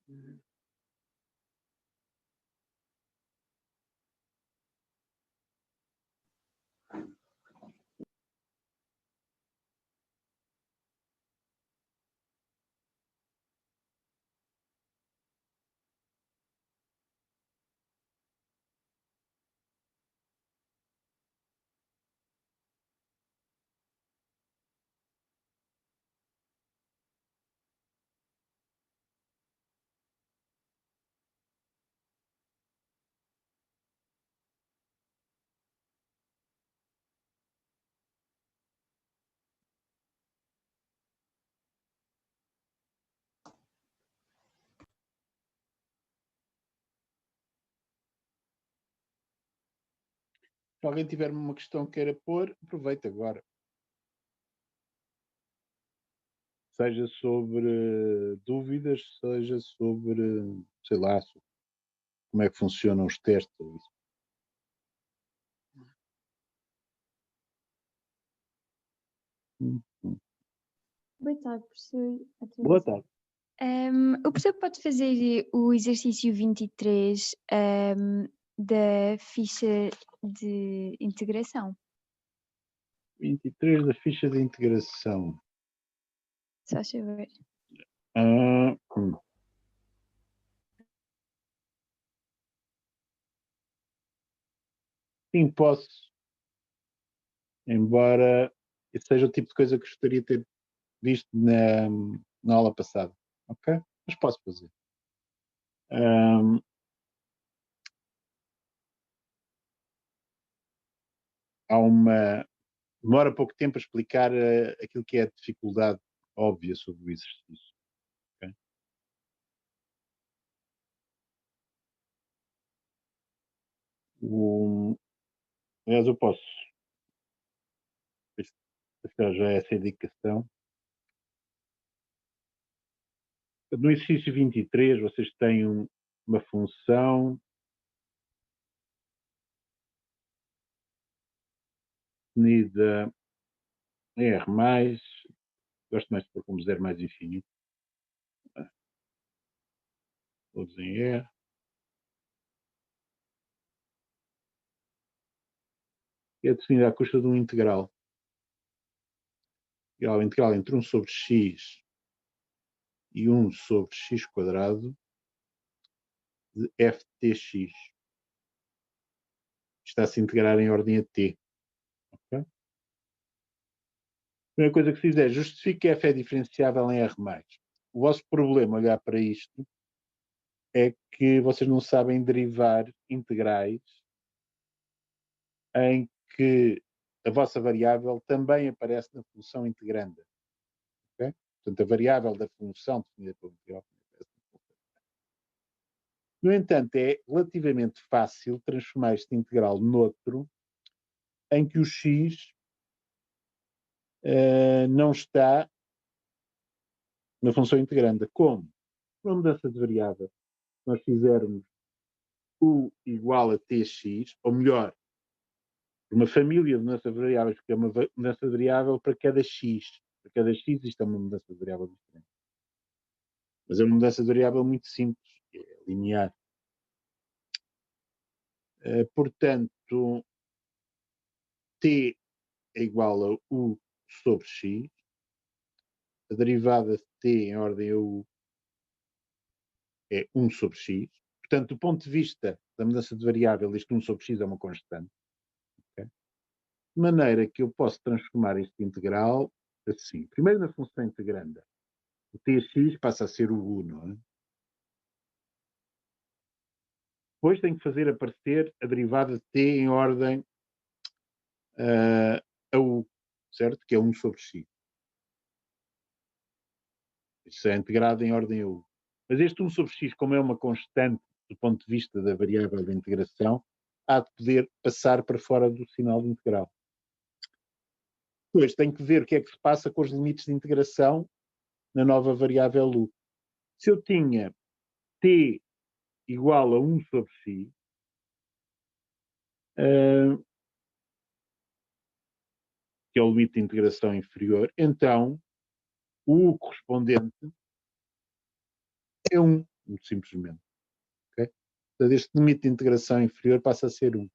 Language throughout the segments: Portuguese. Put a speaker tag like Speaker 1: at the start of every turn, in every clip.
Speaker 1: Se alguém tiver uma questão que queira pôr, aproveita agora. Seja sobre dúvidas, seja sobre, sei lá, como é que funcionam os testes.
Speaker 2: Boa tarde, professor.
Speaker 1: Boa tarde.
Speaker 2: O professor pode fazer o exercício 23 da ficha de integração?
Speaker 1: 23 da ficha de integração.
Speaker 2: Só saber.
Speaker 1: Sim, posso. Embora seja o tipo de coisa que gostaria de ter visto na aula passada. Ok? Mas posso fazer. Demora pouco tempo a explicar aquilo que é a dificuldade óbvia sobre o exercício. Okay? Aliás, eu posso. Esta já é essa indicação. No exercício 23, vocês têm uma função definida em R+, gosto mais de pôr como 0 mais infinito. Todos em R. É definida à custa de um integral. O integral entre 1 sobre x e 1 sobre x quadrado de f de tx. Está a se integrar em ordem a t. Okay? A primeira coisa que se diz é justifique que f é diferenciável em R+. O vosso problema, olhar para isto, é que vocês não sabem derivar integrais em que a vossa variável também aparece na função integranda. Okay? Portanto, a variável da função definida pelo integral. No entanto, é relativamente fácil transformar este integral noutro em que o x não está na função integranda. Como? Uma mudança de variável. Se nós fizermos u igual a tx, ou melhor, uma família de mudanças variáveis, que é uma mudança de variável para cada x. Para cada x isto é uma mudança de variável diferente. Mas é uma mudança de variável muito simples, que é linear. Portanto, t é igual a u sobre x. A derivada de t em ordem a u é 1 sobre x. Portanto, do ponto de vista da mudança de variável, este 1 sobre x é uma constante. Okay? De maneira que eu posso transformar este integral assim. Primeiro na função integranda. O tx passa a ser o u, não é? Depois tenho que fazer aparecer a derivada de t em ordem a u, certo? Que é 1 sobre x. Isso é integrado em ordem a u. Mas este 1 sobre x, como é uma constante do ponto de vista da variável de integração, há de poder passar para fora do sinal de integral. Depois tenho que ver o que é que se passa com os limites de integração na nova variável u. Se eu tinha t igual a 1 sobre x, que é o limite de integração inferior, então o u correspondente é 1. muito simplesmente. Okay? Portanto, este limite de integração inferior passa a ser 1.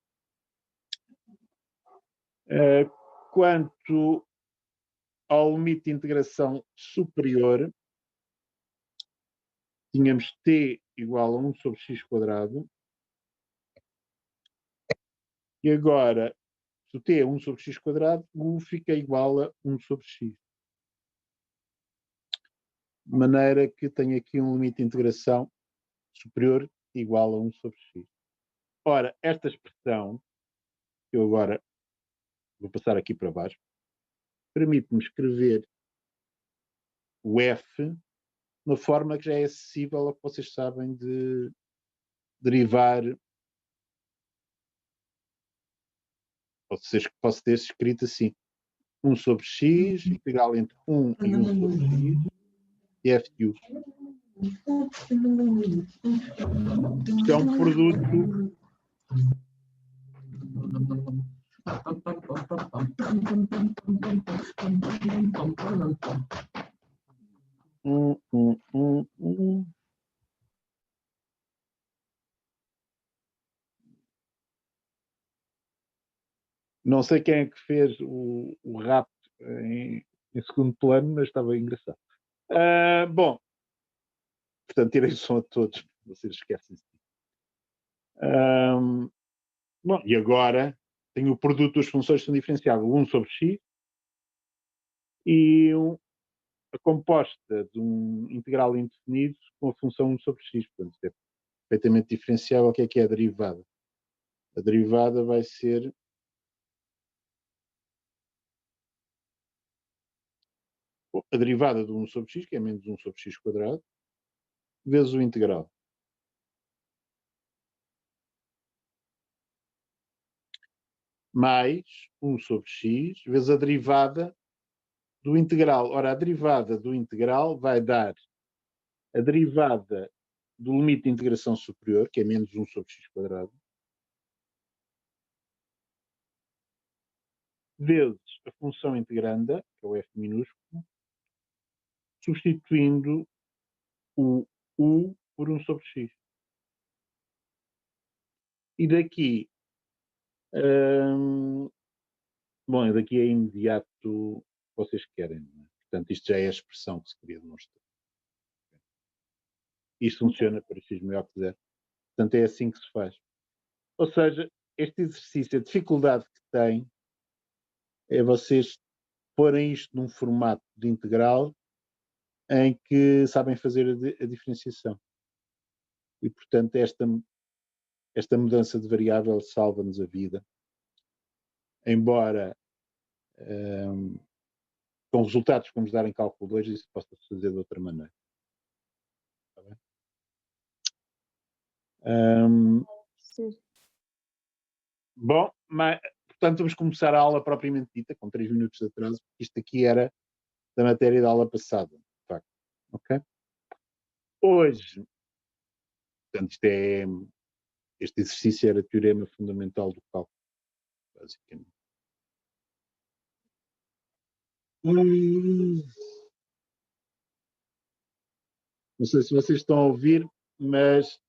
Speaker 1: Quanto ao limite de integração superior, tínhamos t igual a 1 sobre x quadrado. E agora, se o t é 1 sobre x quadrado, o u fica igual a 1 sobre x. De maneira que tenho aqui um limite de integração superior igual a 1 sobre x. Ora, esta expressão, que eu agora vou passar aqui para baixo, permite-me escrever o f de uma forma que já é acessível ao que vocês sabem de derivar, ou seja, que posso ter escrito assim, 1 sobre x, integral entre 1 e 1 sobre x, e f de u. Isto é um produto Não sei quem é que fez o rap em segundo plano, mas estava engraçado. Bom, portanto, tirei o som a todos, vocês esquecem-se. Bom, e agora tenho o produto das funções que são diferenciáveis, 1 sobre x, e a composta de um integral indefinido com a função 1 sobre x. Portanto, é perfeitamente diferenciável. O que é a derivada? A derivada vai ser a derivada de 1 sobre x, que é menos 1 sobre x quadrado, vezes o integral. Mais 1 sobre x, vezes a derivada do integral. Ora, a derivada do integral vai dar a derivada do limite de integração superior, que é menos 1 sobre x quadrado, vezes a função integranda, que é o f minúsculo, substituindo o u por 1 sobre x. E daqui, bom, daqui é imediato vocês querem. Não é? Portanto, isto já é a expressão que se queria demonstrar. Isto funciona para x maior que 0. Portanto, é assim que se faz. Ou seja, este exercício, a dificuldade que tem é vocês porem isto num formato de integral em que sabem fazer a diferenciação. E, portanto, esta mudança de variável salva-nos a vida. Embora com resultados que vamos dar em cálculo 2, isso possa fazer de outra maneira. Está bem? Bom, mas, portanto, vamos começar a aula propriamente dita, com 3 minutos de atraso, porque isto aqui era da matéria da aula passada, de facto. Ok? Hoje, portanto, este exercício era teorema fundamental do cálculo, basicamente. Não sei se vocês estão a ouvir, mas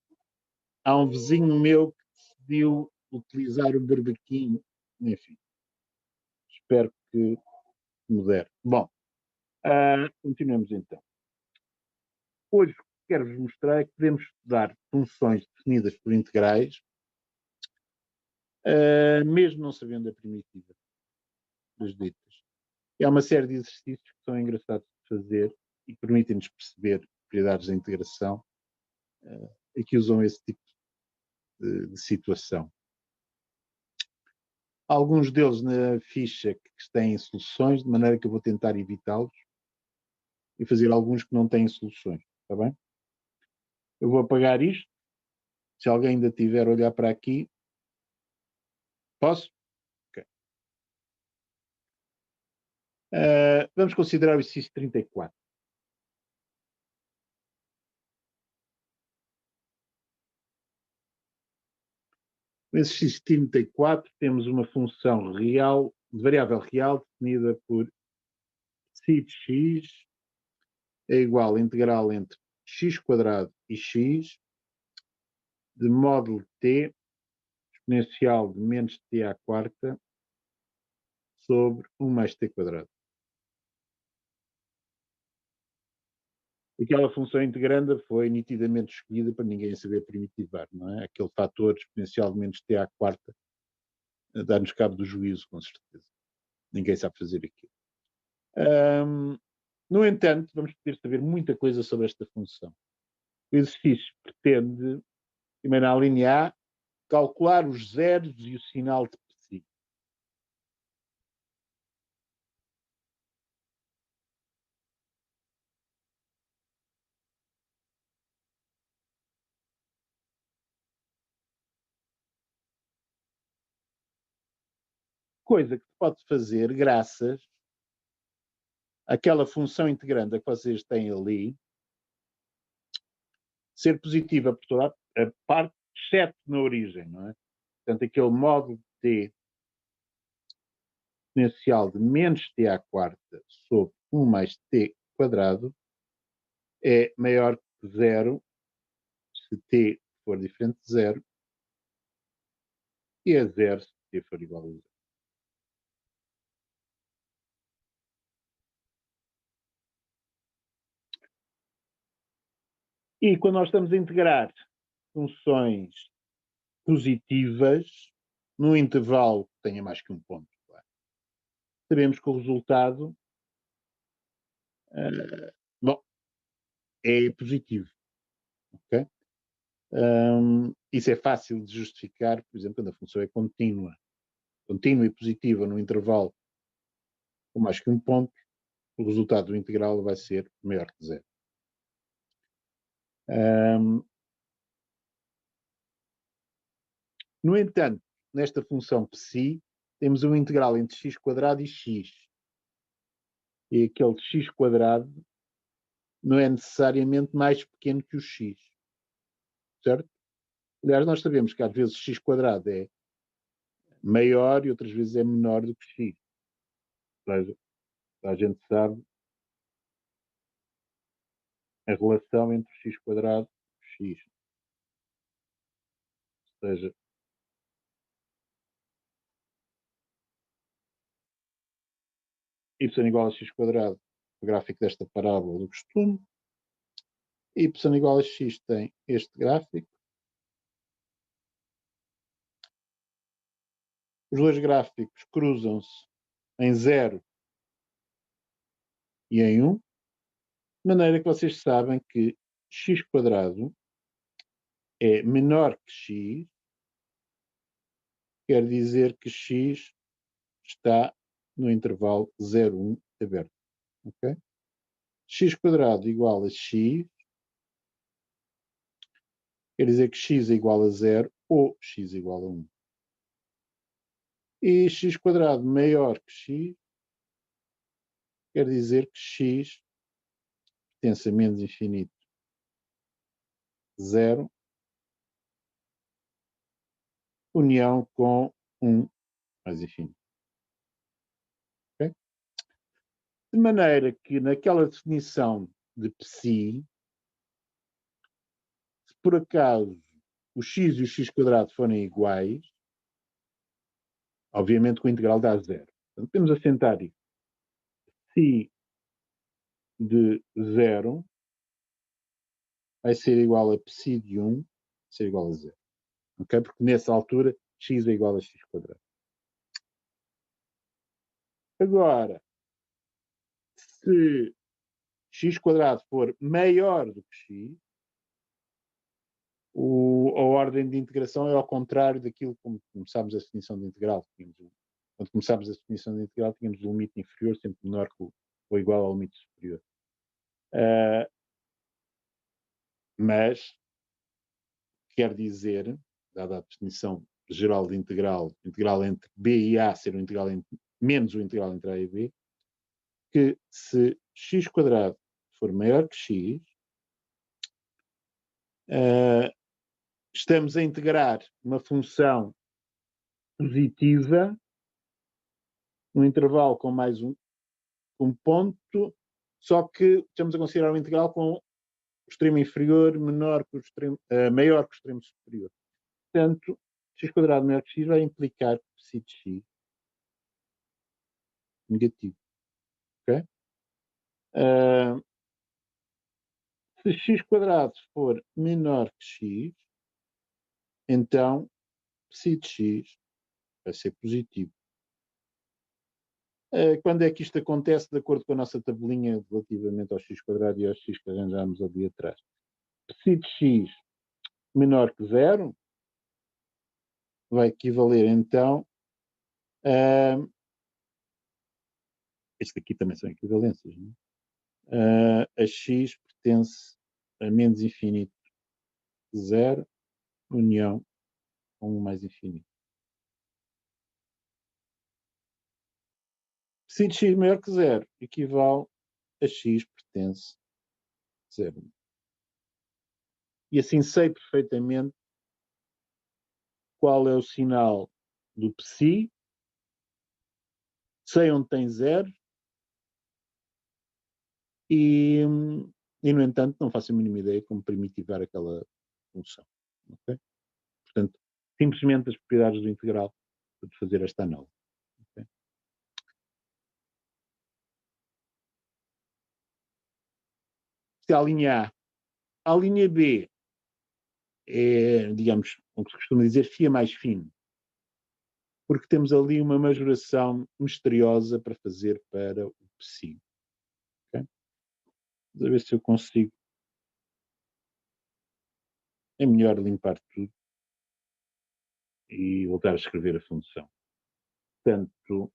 Speaker 1: há um vizinho meu que decidiu utilizar o barbequinho. Enfim, espero que modere. Bom, continuamos então. Hoje o que quero-vos mostrar é que podemos estudar funções definidas por integrais, mesmo não sabendo a primitiva das ditas. E há uma série de exercícios que são engraçados de fazer e permitem-nos perceber propriedades da integração e que usam esse tipo de situação. Alguns deles na ficha que têm soluções, de maneira que eu vou tentar evitá-los e fazer alguns que não têm soluções. Está bem? Eu vou apagar isto. Se alguém ainda tiver a olhar para aqui, posso? Ok. Vamos considerar o exercício 34. No exercício 34 temos uma função real, de variável real, definida por psi de x é igual a integral entre x² e x de módulo t exponencial de menos t à quarta sobre 1 mais t². Aquela função integranda foi nitidamente escolhida para ninguém saber primitivar, não é? Aquele fator exponencial de menos t à quarta dá-nos cabo do juízo, com certeza. Ninguém sabe fazer aquilo. No entanto, vamos poder saber muita coisa sobre esta função. O exercício pretende, primeiro na linha A, calcular os zeros e o sinal de psi. Coisa que se pode fazer graças àquela função integranda que vocês têm ali, ser positiva por toda a parte, exceto na origem, não é? Portanto, aquele módulo de t exponencial de menos t à quarta sobre 1 mais t² é maior que zero se t for diferente de zero e é zero se t for igual a zero. E quando nós estamos a integrar funções positivas num intervalo que tenha mais que um ponto, claro, sabemos que o resultado é positivo. Okay? Isso é fácil de justificar, por exemplo, quando a função é contínua e positiva num intervalo com mais que um ponto, o resultado do integral vai ser maior que zero. No entanto, nesta função psi, temos um integral entre x² e x. E aquele x² não é necessariamente mais pequeno que o x. Certo? Aliás, nós sabemos que às vezes x² é maior e outras vezes é menor do que x. Ou seja, a gente sabe a relação entre x² e x. Ou seja, y igual a x², o gráfico desta parábola do costume, y igual a x tem este gráfico. Os dois gráficos cruzam-se em 0 e em 1, de maneira que vocês sabem que x² é menor que x, quer dizer que x está no intervalo 0, 1 aberto. Okay? x² igual a x, quer dizer que x é igual a 0 ou x é igual a 1. E x² maior que x, quer dizer que x pertence a menos infinito 0, união com 1 mais infinito. Okay? De maneira que naquela definição de psi, se por acaso o x e o x² forem iguais, obviamente que o integral dá 0. Então, temos a assentar isso. Psi de 0 vai ser igual a psi de 1, vai ser igual a 0. Okay? Porque nessa altura x é igual a x². Agora, se x² for maior do que x, a ordem de integração é ao contrário daquilo como começámos a definição de integral. Quando começámos a definição de integral, tínhamos o limite inferior sempre menor que ou igual ao limite superior. Mas quer dizer, dada a definição geral de integral entre b e a ser menos o integral entre a e b, que se x² for maior que x, estamos a integrar uma função positiva num intervalo com mais um ponto, só que estamos a considerar um integral com extremo inferior menor que o extremo, maior que o extremo superior. Portanto, x² maior que x vai implicar que psi de x negativo. Ok? Se x² for menor que x, então psi de x vai ser positivo. Quando é que isto acontece, de acordo com a nossa tabelinha relativamente ao x² e ao x que arranjámos ali atrás? Psi de x menor que 0 vai equivaler então a. Isto aqui também são equivalências, não é? A x pertence a menos infinito de 0, união com 1 mais infinito. Psi de x maior que 0 equivale a x pertence a 0. E assim sei perfeitamente qual é o sinal do psi, sei onde tem 0 e no entanto, não faço a mínima ideia como primitivar aquela função. Okay? Portanto, simplesmente as propriedades do integral para fazer esta análise. Okay? Isto é a linha A. A linha B é, digamos, como se costuma dizer, fia mais fino. Porque temos ali uma majoração misteriosa para fazer para o psi. Okay? Vamos ver se eu consigo. É melhor limpar tudo e voltar a escrever a função. Portanto,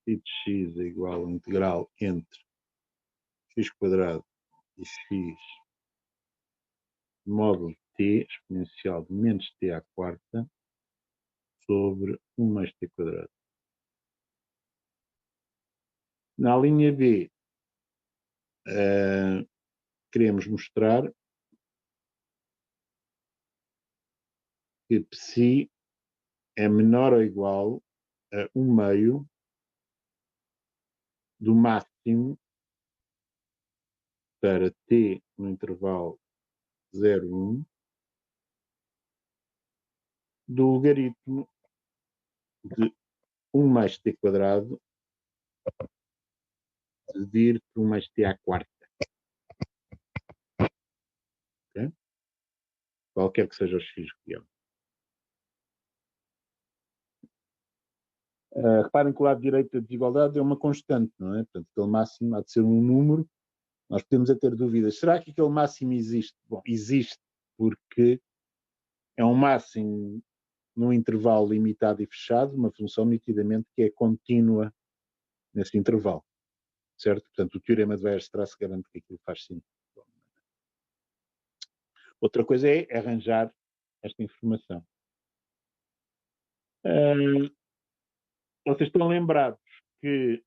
Speaker 1: π de x é igual ao integral entre x² e x módulo t exponencial de menos t à quarta sobre 1 mais t². Na linha B, queremos mostrar que psi é menor ou igual a 1 meio do máximo para t no intervalo 0, 1 do logaritmo de 1 mais t² dividir por 1 mais t à quarta. Okay? Qualquer que seja o x real. Reparem que o lado direito da desigualdade é uma constante, não é? Portanto, aquele máximo há de ser um número. Nós podemos a ter dúvidas. Será que aquele máximo existe? Bom, existe porque é um máximo num intervalo limitado e fechado, uma função nitidamente que é contínua nesse intervalo. Certo? Portanto, o teorema de Weierstrass garante que aquilo faz sentido. Outra coisa é arranjar esta informação. Vocês estão lembrados que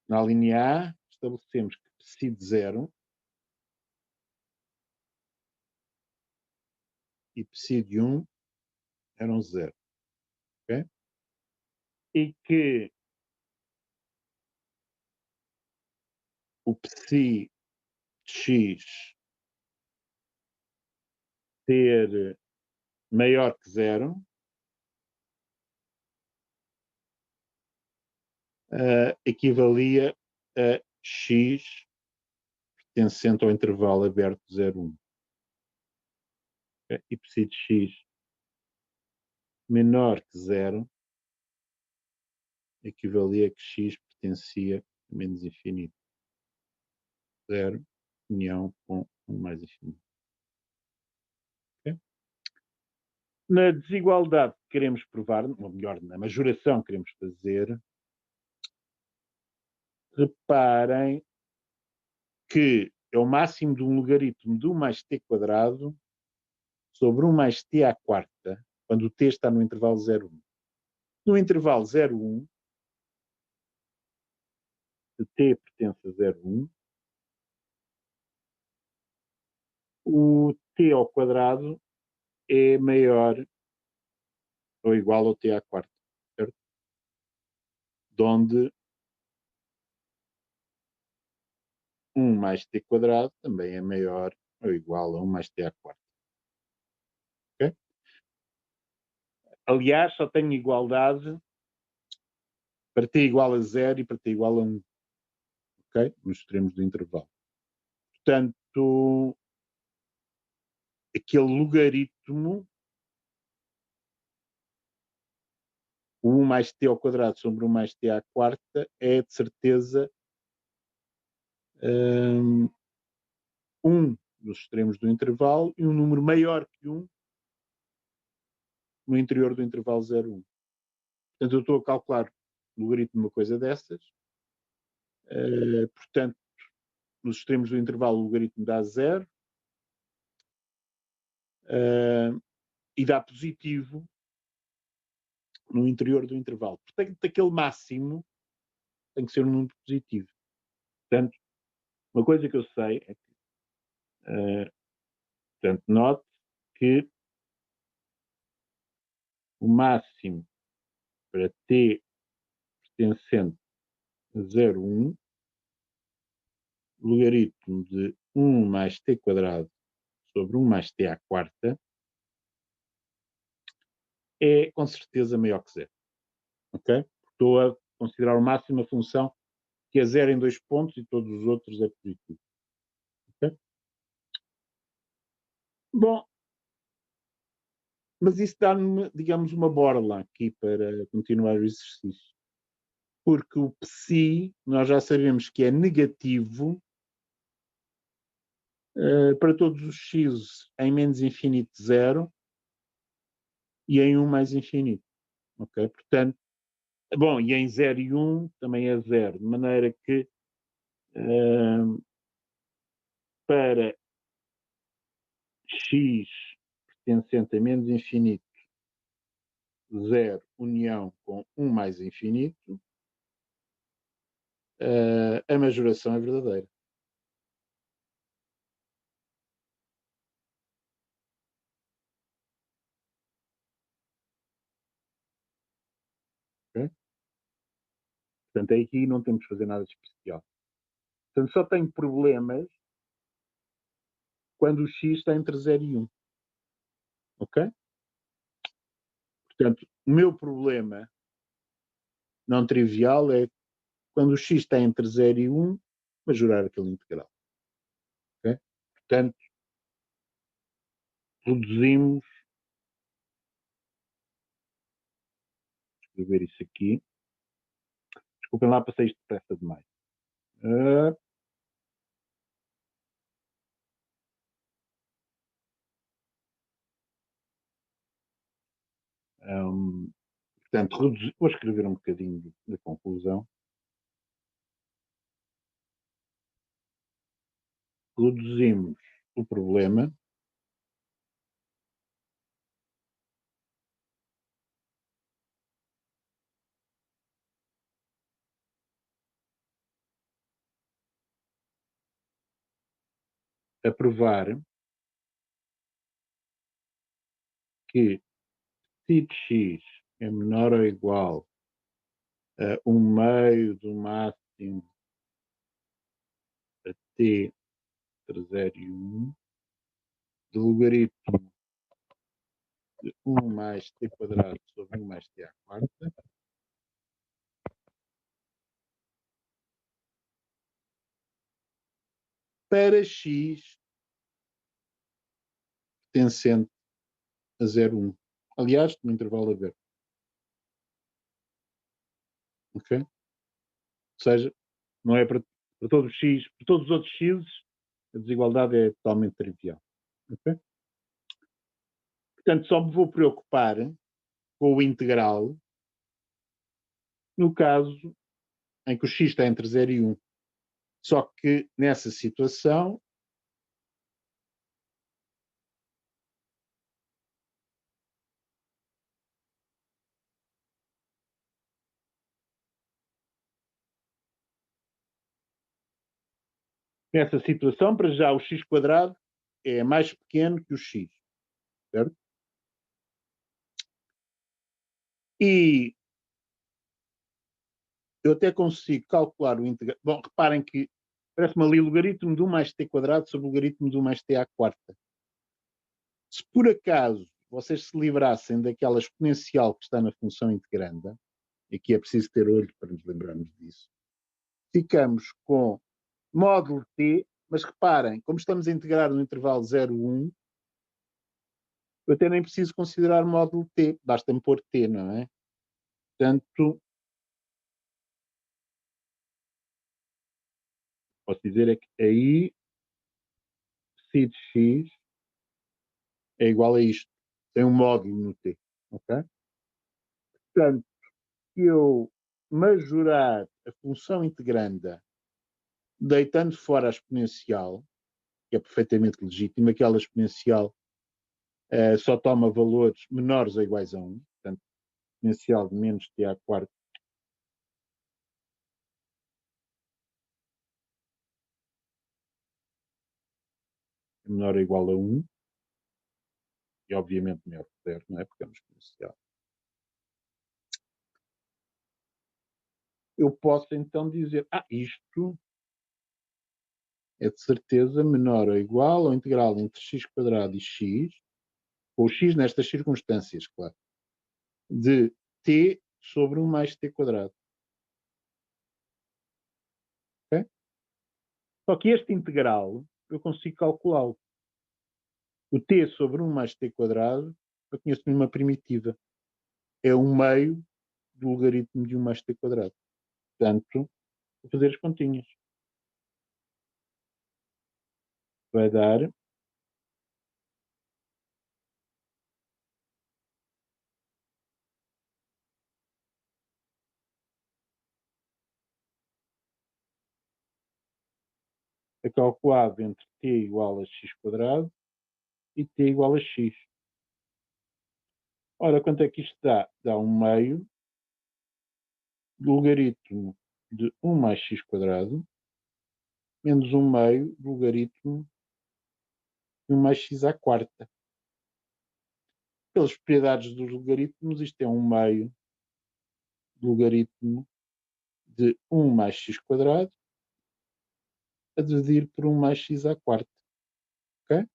Speaker 1: na linha A estabelecemos que psi de 0 e psi de 1 eram 0. Okay? E que o psi de x ser maior que 0 equivalia a x pertencente ao intervalo aberto 0, 1. Okay? E psi de x menor que 0 equivalia a que x pertencia a menos infinito. 0, união com 1 mais infinito. Okay? Na desigualdade que queremos provar, ou melhor, na majoração que queremos fazer, reparem que é o máximo de um logaritmo de 1 mais t² sobre 1 mais t à quarta, quando o t está no intervalo 0, 1. No intervalo 0, 1, se t pertence a 0, 1, o t ao quadrado é maior ou igual ao t à quarta, certo? de onde 1 mais t quadrado também é maior ou igual a 1 mais t à quarta. Ok? Aliás, só tenho igualdade para t igual a 0 e para t igual a 1. Ok? Nos extremos do intervalo. Portanto, aquele logaritmo, o 1 mais t ao quadrado sobre 1 mais t à quarta, é de certeza 1 nos extremos do intervalo e um número maior que 1 no interior do intervalo 0, 1. Portanto, eu estou a calcular o logaritmo de uma coisa dessas. Portanto, nos extremos do intervalo, o logaritmo dá 0. E dá positivo no interior do intervalo. Portanto, aquele máximo tem que ser um número positivo. Portanto, uma coisa que eu sei é que, portanto, note que o máximo para t pertencente a 0, 1, logaritmo de 1 mais t quadrado sobre 1 mais t à quarta, é com certeza maior que 0. Ok? Estou a considerar o máximo a função que é 0 em 2 pontos e todos os outros é positivo. Ok? Bom, mas isso dá-me, digamos, uma borla aqui para continuar o exercício. Porque o psi, nós já sabemos que é negativo para todos os x em menos infinito 0 e em 1 mais infinito. Ok? Portanto, bom, e em 0 e 1 também é 0. De maneira que para x pertencente a menos infinito 0 união com 1 mais infinito, a majoração é verdadeira. Okay? Portanto, aqui não temos que fazer nada de especial. Portanto, só tenho problemas quando o x está entre 0 e 1. Ok? Portanto, o meu problema não trivial é quando o x está entre 0 e 1, majorar aquele integral. Ok? Portanto, reduzimos. Vou escrever isso aqui. Desculpem lá, passei isto depressa demais. Portanto, vou escrever um bocadinho da conclusão. Reduzimos o problema a provar que si de x é menor ou igual a 1 meio do máximo a t entre 0 e 1 do logaritmo de 1 mais t quadrado sobre 1 mais t à quarta para x pertencente a 0, 1. Aliás, no intervalo aberto. Ok? Ou seja, não é para todos os x, para todos os outros x, a desigualdade é totalmente trivial. Ok? Portanto, só me vou preocupar com o integral no caso em que o x está entre 0 e 1. Só que nessa situação para já o x quadrado é mais pequeno que o x, certo? E eu até consigo calcular o integral. Bom, reparem que parece-me ali logaritmo de 1 mais t quadrado sobre logaritmo de 1 mais t à quarta. Se por acaso vocês se livrassem daquela exponencial que está na função integranda, e aqui é preciso ter olho para nos lembrarmos disso, ficamos com módulo t, mas reparem, como estamos a integrar no intervalo 0, 1, eu até nem preciso considerar módulo t, basta-me pôr t, não é? Portanto, posso dizer é que aí psi de x é igual a isto. Tem um módulo no t, ok? Portanto, se eu majorar a função integranda deitando fora a exponencial, que é perfeitamente legítimo, aquela exponencial só toma valores menores ou iguais a 1, portanto, exponencial de menos t à quarta é menor ou igual a 1, e obviamente maior que 0, não é? Porque é uma exponencial. Eu posso então dizer, isto é de certeza menor ou igual ao integral entre x quadrado e x, ou x nestas circunstâncias, claro, de t sobre 1 mais t quadrado. Okay? Só que este integral eu consigo calculá-lo. O t sobre 1 mais t quadrado, eu conheço-lhe uma primitiva. É 1/2 do logaritmo de 1 mais t quadrado. Portanto, vou fazer as continhas. Vai dar a calculado entre t igual a x quadrado e t igual a x. Ora, quanto é que isto dá? Dá 1/2 do logaritmo de 1 mais x quadrado menos 1/2 do logaritmo de 1 mais x à quarta. Pelas propriedades dos logaritmos, isto é 1/2 do logaritmo de 1 mais x quadrado a dividir por 1 mais x à quarta. Ok?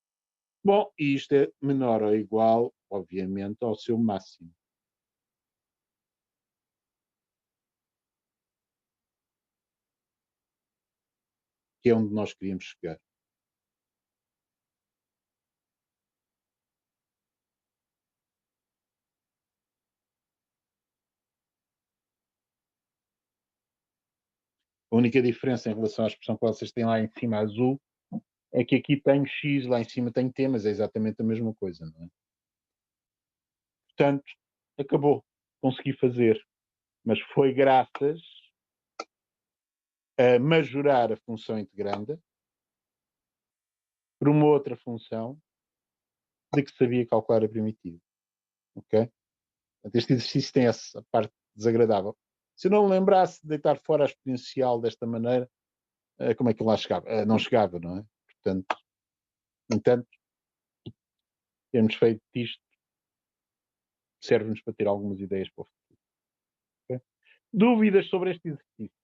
Speaker 1: Bom, e isto é menor ou igual, obviamente, ao seu máximo. Que é onde nós queríamos chegar. A única diferença em relação à expressão que vocês têm lá em cima azul é que aqui tenho x, lá em cima tenho t, mas é exatamente a mesma coisa, não é? Portanto, acabou. Consegui fazer. Mas foi graças a majorar a função integranda por uma outra função de que sabia calcular a primitiva. Ok? Portanto, este exercício tem essa parte desagradável. Se eu não me lembrasse de deitar fora a exponencial desta maneira, como é que lá chegava? Não chegava, não é? Portanto, no entanto, temos feito isto, serve-nos para ter algumas ideias para o futuro. Okay? Dúvidas sobre este exercício?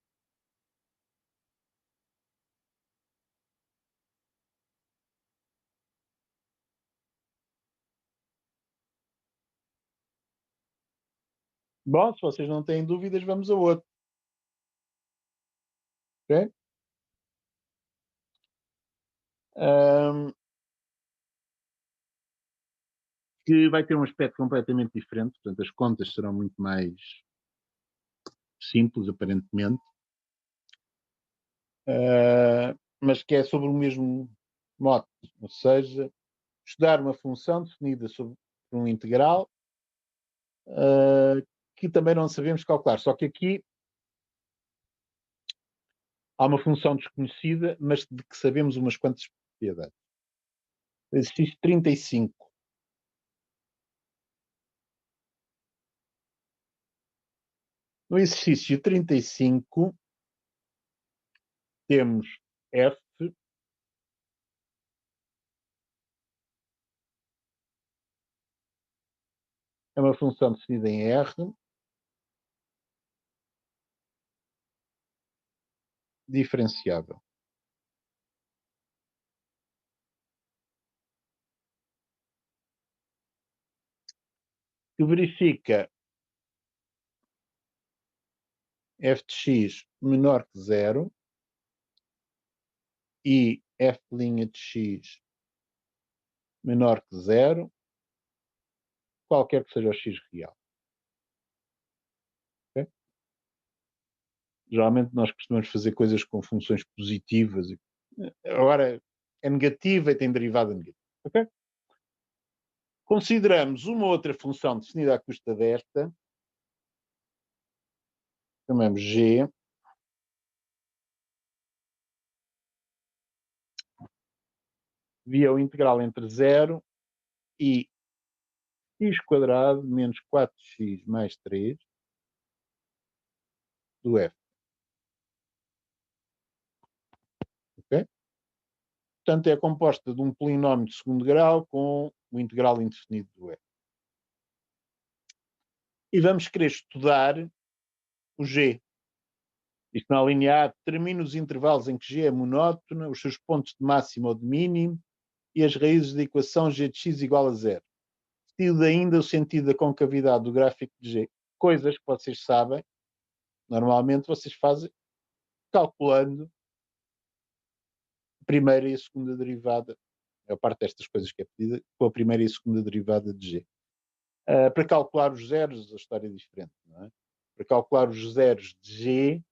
Speaker 1: Bom, se vocês não têm dúvidas, vamos a outro. Okay? Que vai ter um aspecto completamente diferente, portanto as contas serão muito mais simples, aparentemente, mas que é sobre o mesmo mote, ou seja, estudar uma função definida sobre um integral que também não sabemos calcular, só que aqui há uma função desconhecida, mas de que sabemos umas quantas propriedades. Exercício 35. No exercício 35, temos f é uma função definida em R, diferenciável. Que verifica f de x menor que 0 e f' de x menor que 0, qualquer que seja o x real. Okay? Geralmente nós costumamos fazer coisas com funções positivas. Agora é negativa e tem derivada negativa. Okay? Consideramos uma outra função definida à custa desta, chamamos g, via o integral entre 0 e x quadrado menos 4x mais 3 do f. Okay? Portanto, é composta de um polinómio de segundo grau com o integral indefinido do f. E vamos querer estudar o g. Isto na linha A determina os intervalos em que g é monótona, os seus pontos de máximo ou de mínimo e as raízes da equação g de x igual a 0. Estuda ainda o sentido da concavidade do gráfico de g. Coisas que vocês sabem, normalmente vocês fazem calculando a primeira e a segunda derivada. É a parte destas coisas que é pedida, com a primeira e a segunda derivada de g. Para calcular os zeros, a história é diferente. Não é? Para calcular os zeros de g,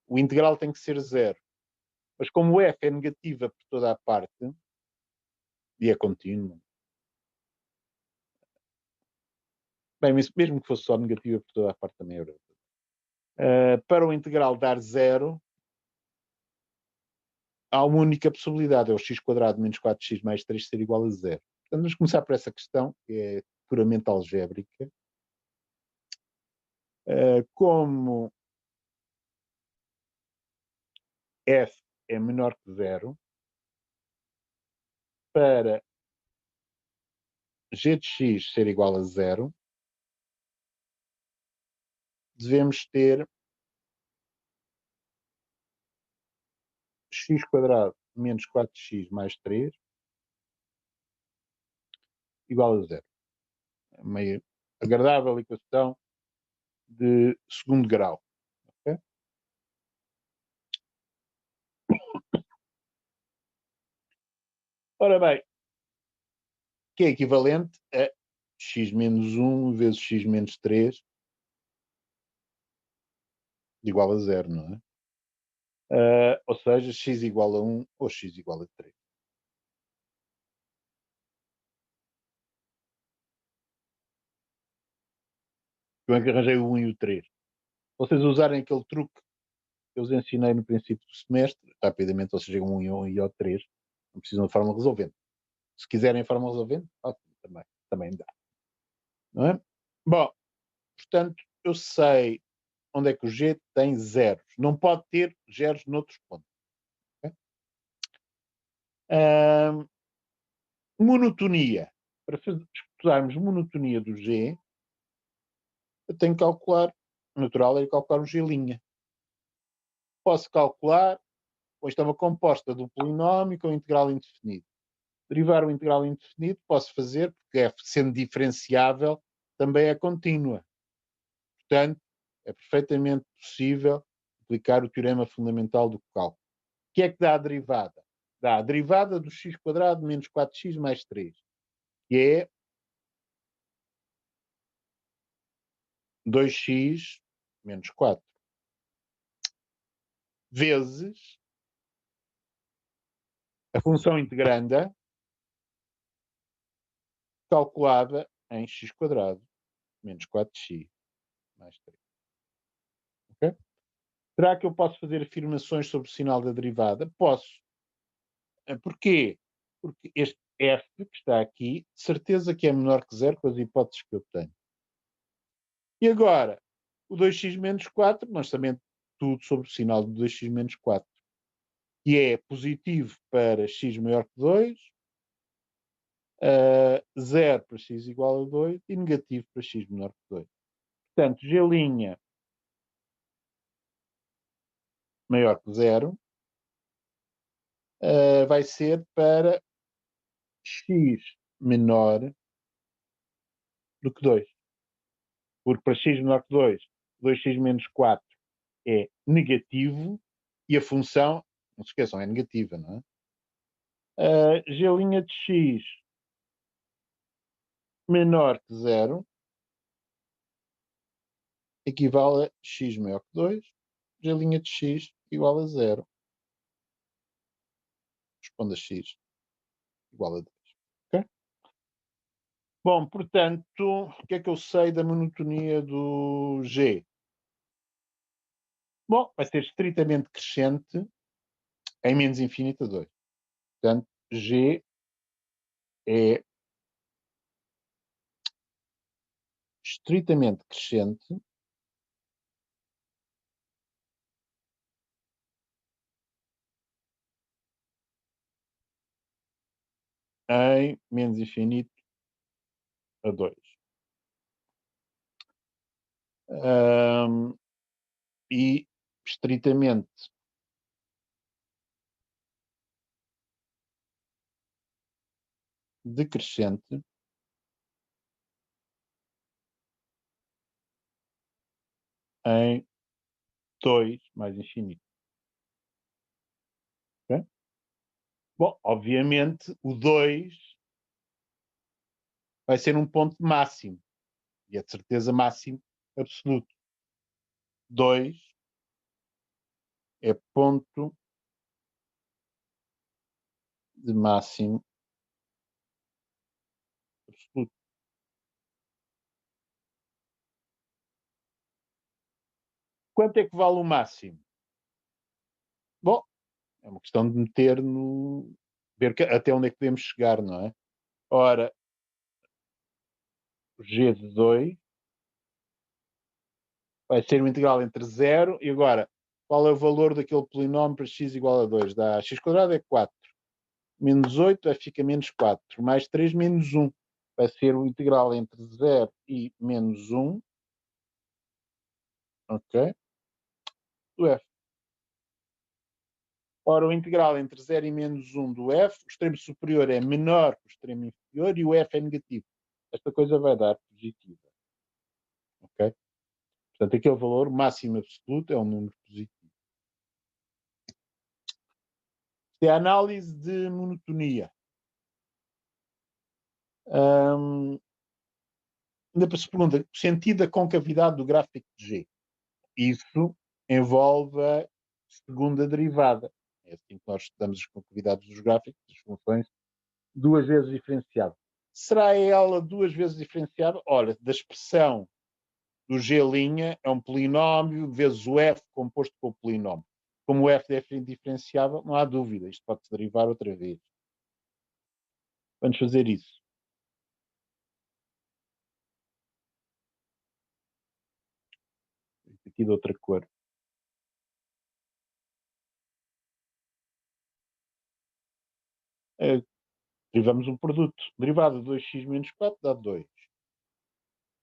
Speaker 1: o integral tem que ser 0. Mas como o f é negativa por toda a parte, e é contínuo, bem, mesmo que fosse só negativa por toda a parte também é verdade. Para o integral dar 0, há uma única possibilidade, é o x quadrado menos 4x mais 3 ser igual a 0. Portanto, vamos começar por essa questão, que é puramente algébrica. Como f é menor que 0, para g de x ser igual a 0, devemos ter x quadrado menos 4x mais 3 igual a 0. É meio agradável equação de segundo grau. Okay? Ora bem, que é equivalente a x menos 1 vezes x menos 3 igual a 0, não é? Ou seja, x igual a 1 ou x igual a 3. Como é que arranjei o 1 e o 3? Vocês usarem aquele truque que eu vos ensinei no princípio do semestre, rapidamente vocês chegam a 1 e ao 3, não precisam de forma resolvente. Se quiserem a forma resolvente, ótimo, também dá. Não é? Bom, portanto, eu sei onde é que o G tem zeros. Não pode ter zeros noutros pontos. Okay? Monotonia. Para estudarmos monotonia do G, eu tenho que calcular, natural é calcular o G'. Posso calcular, ou isto é uma composta do polinómio com integral indefinido. Derivar o integral indefinido posso fazer, porque f sendo diferenciável, também é contínua. Portanto, é perfeitamente possível aplicar o teorema fundamental do cálculo. O que é que dá a derivada? Dá a derivada do x quadrado menos 4x mais 3, que é 2x menos 4, vezes a função integranda calculada em x quadrado menos 4x mais 3. Okay? Será que eu posso fazer afirmações sobre o sinal da derivada? Posso. Porquê? Porque este f que está aqui, de certeza que é menor que 0 com as hipóteses que eu tenho. E agora, o 2x menos 4, nós sabemos tudo sobre o sinal do 2x menos 4, que é positivo para x maior que 2, 0 para x igual a 2 e negativo para x menor que 2. Portanto, G' maior que 0 vai ser para x menor do que 2. Porque para x menor que 2, 2x menos 4 é negativo e a função, não se esqueçam, é negativa, não é? G' de x menor que 0 equivale a x maior que 2, G' de x igual a 0. Responda x igual a 2. Okay? Bom, portanto, o que é que eu sei da monotonia do G? Bom, vai ser estritamente crescente em menos infinito a 2. Portanto, G é estritamente crescente em menos infinito a 2. E estritamente decrescente em 2 mais infinito. Okay? Bom, obviamente o 2 vai ser um ponto máximo. E é de certeza máximo absoluto. 2 é ponto de máximo absoluto. Quanto é que vale o máximo? Bom, é uma questão de meter no. Ver até onde é que podemos chegar, não é? Ora, G de 2 vai ser uma integral entre 0 e agora, qual é o valor daquele polinómio para x igual a 2? Dá x² é 4. Menos 8 fica menos 4. Mais 3 menos 1. Vai ser o integral entre 0 e menos 1. Ok? Do f. Ora, o integral entre 0 e menos 1 do f, o extremo superior é menor que o extremo inferior e o f é negativo. Esta coisa vai dar positiva. Ok? Portanto, aquele valor máximo absoluto é um número positivo. Isto é a análise de monotonia. Ainda para se pergunta o sentido da concavidade do gráfico de G. Isso envolve a segunda derivada. É assim que nós estudamos as concavidades dos gráficos, das funções, duas vezes diferenciada. Será ela duas vezes diferenciada? Olha, da expressão do G' é um polinómio vezes o f composto com o polinómio. Como o f é diferenciável, não há dúvida, isto pode-se derivar outra vez. Vamos fazer isso. Aqui de outra cor. Derivamos um produto. Derivado de 2x menos 4 dá 2.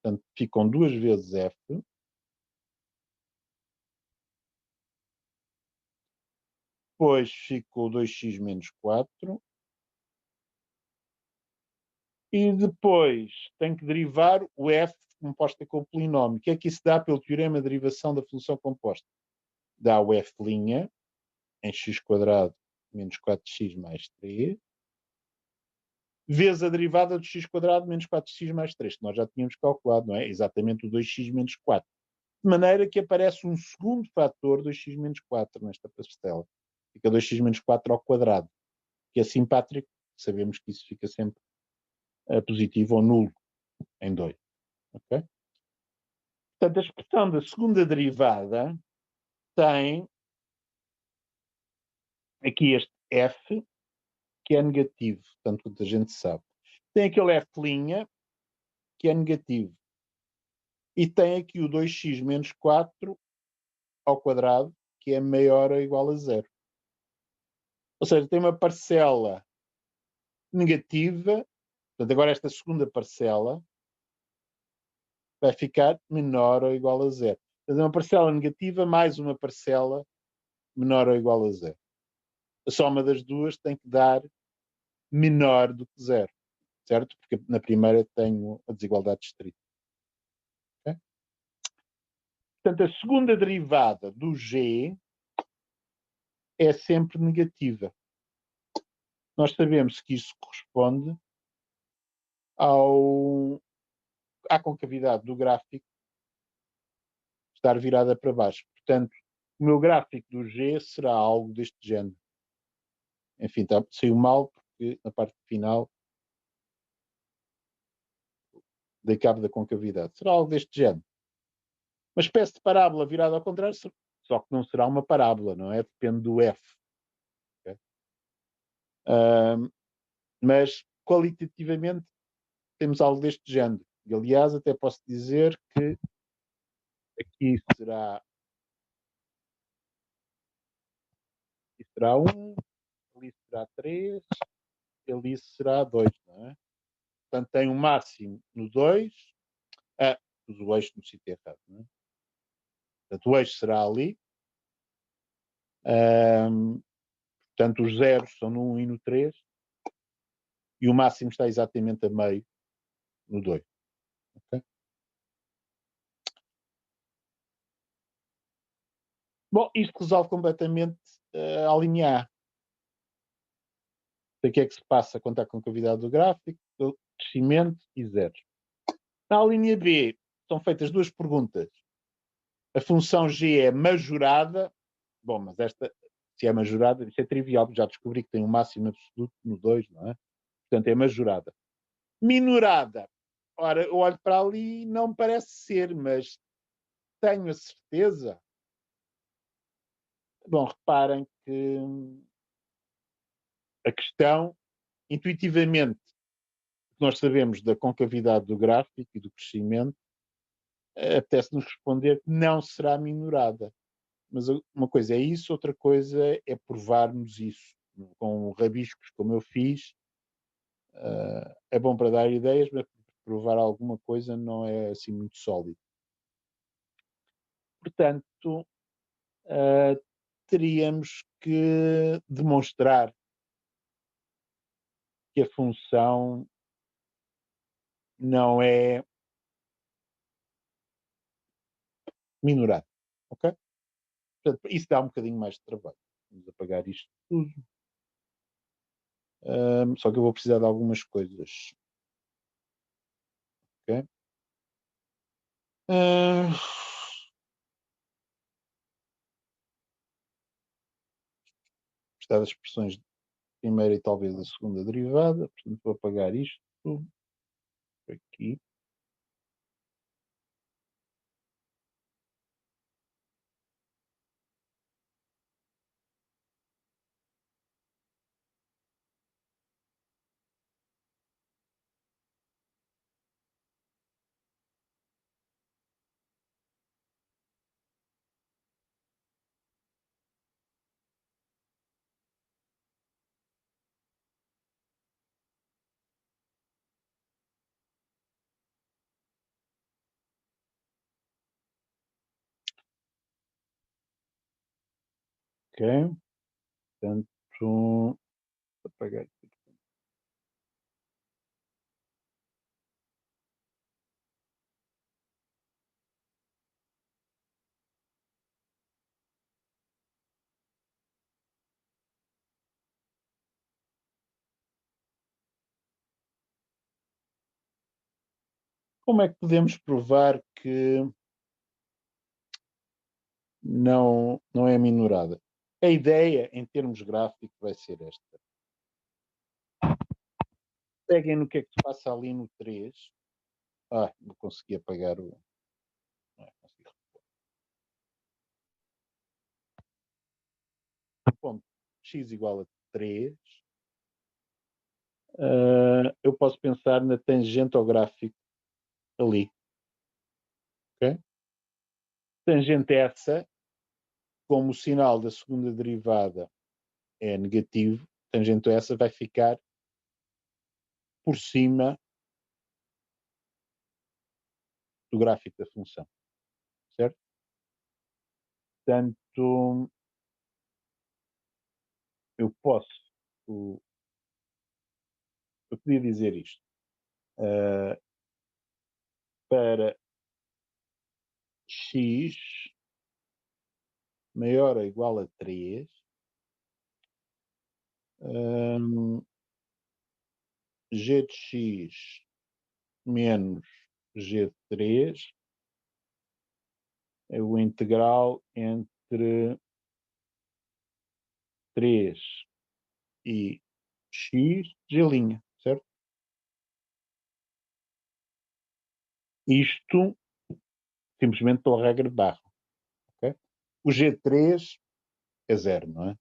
Speaker 1: Portanto, ficam duas vezes f. Depois ficou 2x menos 4. E depois tem que derivar o f composta com o polinómio. O que é que isso dá pelo teorema de derivação da função composta? Dá o f' em x² menos 4x mais 3, vezes a derivada de x² menos 4x mais 3, que nós já tínhamos calculado, não é? Exatamente o 2x menos 4. De maneira que aparece um segundo fator 2x menos 4 nesta parcela. Fica 2x menos 4 ao quadrado, que é simpátrico, sabemos que isso fica sempre positivo ou nulo em 2. Okay? Portanto, a expressão da segunda derivada tem aqui este f, que é negativo, tanto quanto a gente sabe. Tem aquele f', que é negativo. E tem aqui o 2x menos 4 ao quadrado, que é maior ou igual a 0. Ou seja, tem uma parcela negativa. Portanto, agora esta segunda parcela vai ficar menor ou igual a 0. Portanto, é uma parcela negativa mais uma parcela menor ou igual a zero. A soma das duas tem que dar menor do que zero, certo? Porque na primeira tenho a desigualdade distrita. Okay? Portanto, a segunda derivada do G é sempre negativa. Nós sabemos que isso corresponde à concavidade do gráfico estar virada para baixo. Portanto, o meu gráfico do G será algo deste género. Enfim, saiu mal porque na parte final dei cabo da concavidade. Será algo deste género. Uma espécie de parábola virada ao contrário, só que não será uma parábola, não é? Depende do F. Okay? Mas qualitativamente temos algo deste género. E, aliás, até posso dizer que aqui será 1, ali será 3, ali será 2, não é? Portanto, tem um máximo no 2. Pus o eixo no sítio errado, não é? Portanto, o eixo será ali. Portanto, os zeros são no 1 e no 3. E o máximo está exatamente a meio no 2. Okay? Bom, isto resolve completamente a linha A. O que é que se passa quanto à concavidade do gráfico? Crescimento e zeros. Na linha B, são feitas duas perguntas. A função G é majorada. Bom, mas esta, se é majorada, isso é trivial, já descobri que tem um máximo absoluto no 2, não é? Portanto, é majorada. Minorada. Ora, eu olho para ali e não parece ser, mas tenho a certeza. Bom, reparem que a questão, intuitivamente, nós sabemos da concavidade do gráfico e do crescimento, apetece-nos responder que não será minorada. Mas uma coisa é isso, outra coisa é provarmos isso. Com rabiscos, como eu fiz, é bom para dar ideias, mas provar alguma coisa não é assim muito sólido. Portanto, teríamos que demonstrar que a função não é minorada. Ok? Portanto, isso dá um bocadinho mais de trabalho. Vamos apagar isto tudo. Só que eu vou precisar de algumas coisas. Ok? Precisar das expressões de primeira e talvez da segunda derivada. Portanto, vou apagar isto tudo. Aqui. Ok? Portanto, vou apagar aqui. Como é que podemos provar que não é minorada? A ideia, em termos gráficos, vai ser esta. Peguem no que é que se passa ali no 3. Não consegui apagar o. Não consegui. Ponto x igual a 3. Eu posso pensar na tangente ao gráfico ali. Ok? Tangente essa, como o sinal da segunda derivada é negativo, tangente essa vai ficar por cima do gráfico da função. Certo? Portanto, eu posso, eu podia dizer isto, para x maior ou igual a 3, g de x menos g de 3 é o integral entre 3 e x g', certo? Isto simplesmente pela regra de barra. Okay? O G3 é 0, não é?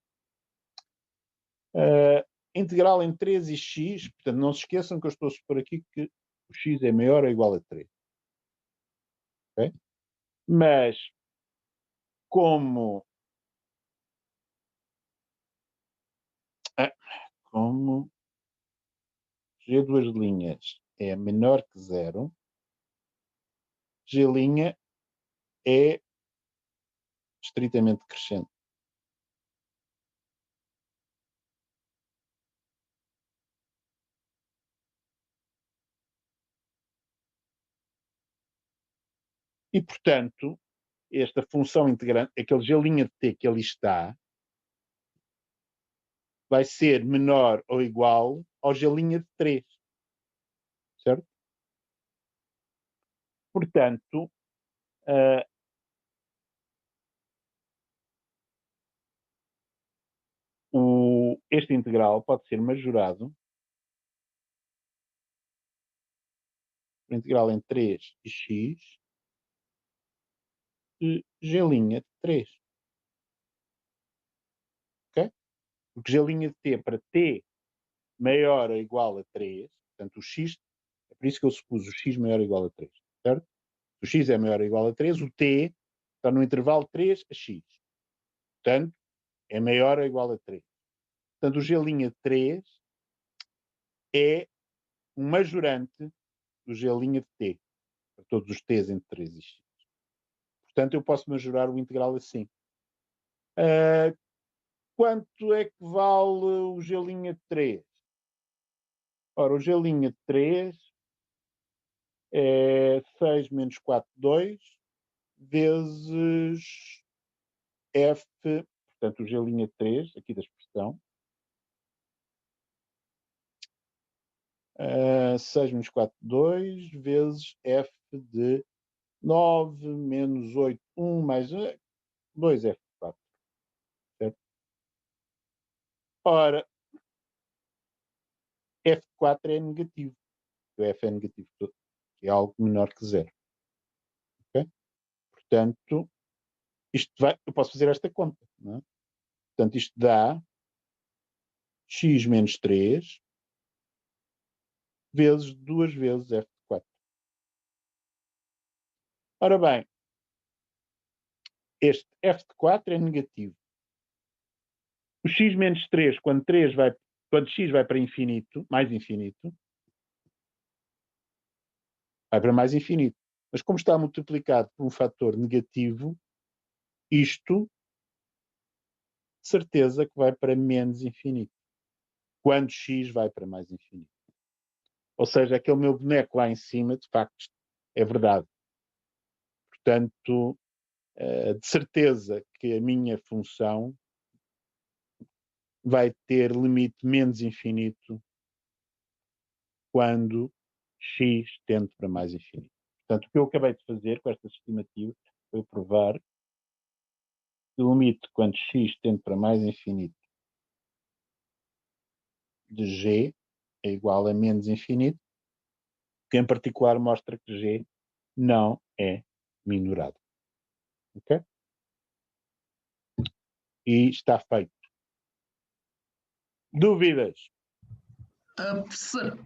Speaker 1: Integral em 3 e x, portanto, não se esqueçam que eu estou a supor aqui que o x é maior ou igual a 3. Okay? Mas, como G duas linhas é menor que 0, G' é estritamente crescente. E, portanto, esta função integrante, aquele G' de t que ali está, vai ser menor ou igual ao G' de 3. Certo? Portanto, este integral pode ser majorado por integral em 3 e x de G' de 3. Ok? Porque G' de t para t maior ou igual a 3, portanto o x, é por isso que eu supus o x maior ou igual a 3, certo? O x é maior ou igual a 3, o t está no intervalo 3 a x. Portanto, é maior ou igual a 3. Portanto, o G' de 3 é um majorante do G' de t, para todos os t's entre 3 e x. Portanto, eu posso majorar o integral assim. Quanto é que vale o G' de 3? Ora, o G' de 3 é 6 menos 4, 2, vezes f, portanto, o G' de 3, aqui da expressão, 6 menos 4, 2, vezes f de 9 menos 8, 1 mais 2f4. Certo? Ora, f4 é negativo. O f é negativo, que é algo menor que 0. Okay? Portanto, eu posso fazer esta conta. Não é? Portanto, isto dá x menos 3 vezes 2 vezes f de 4. Ora bem, este f de 4 é negativo. O x menos 3, quando x vai para infinito, mais infinito, vai para mais infinito. Mas como está multiplicado por um fator negativo, isto, de certeza que vai para menos infinito. Quando x vai para mais infinito. Ou seja, aquele meu boneco lá em cima, de facto, é verdade. Portanto, de certeza que a minha função vai ter limite menos infinito quando x tende para mais infinito. Portanto, o que eu acabei de fazer com estas estimativas foi provar que o limite quando x tende para mais infinito de g é igual a menos infinito, que em particular mostra que g não é minorado. Ok? E está feito. Dúvidas?
Speaker 3: Professor,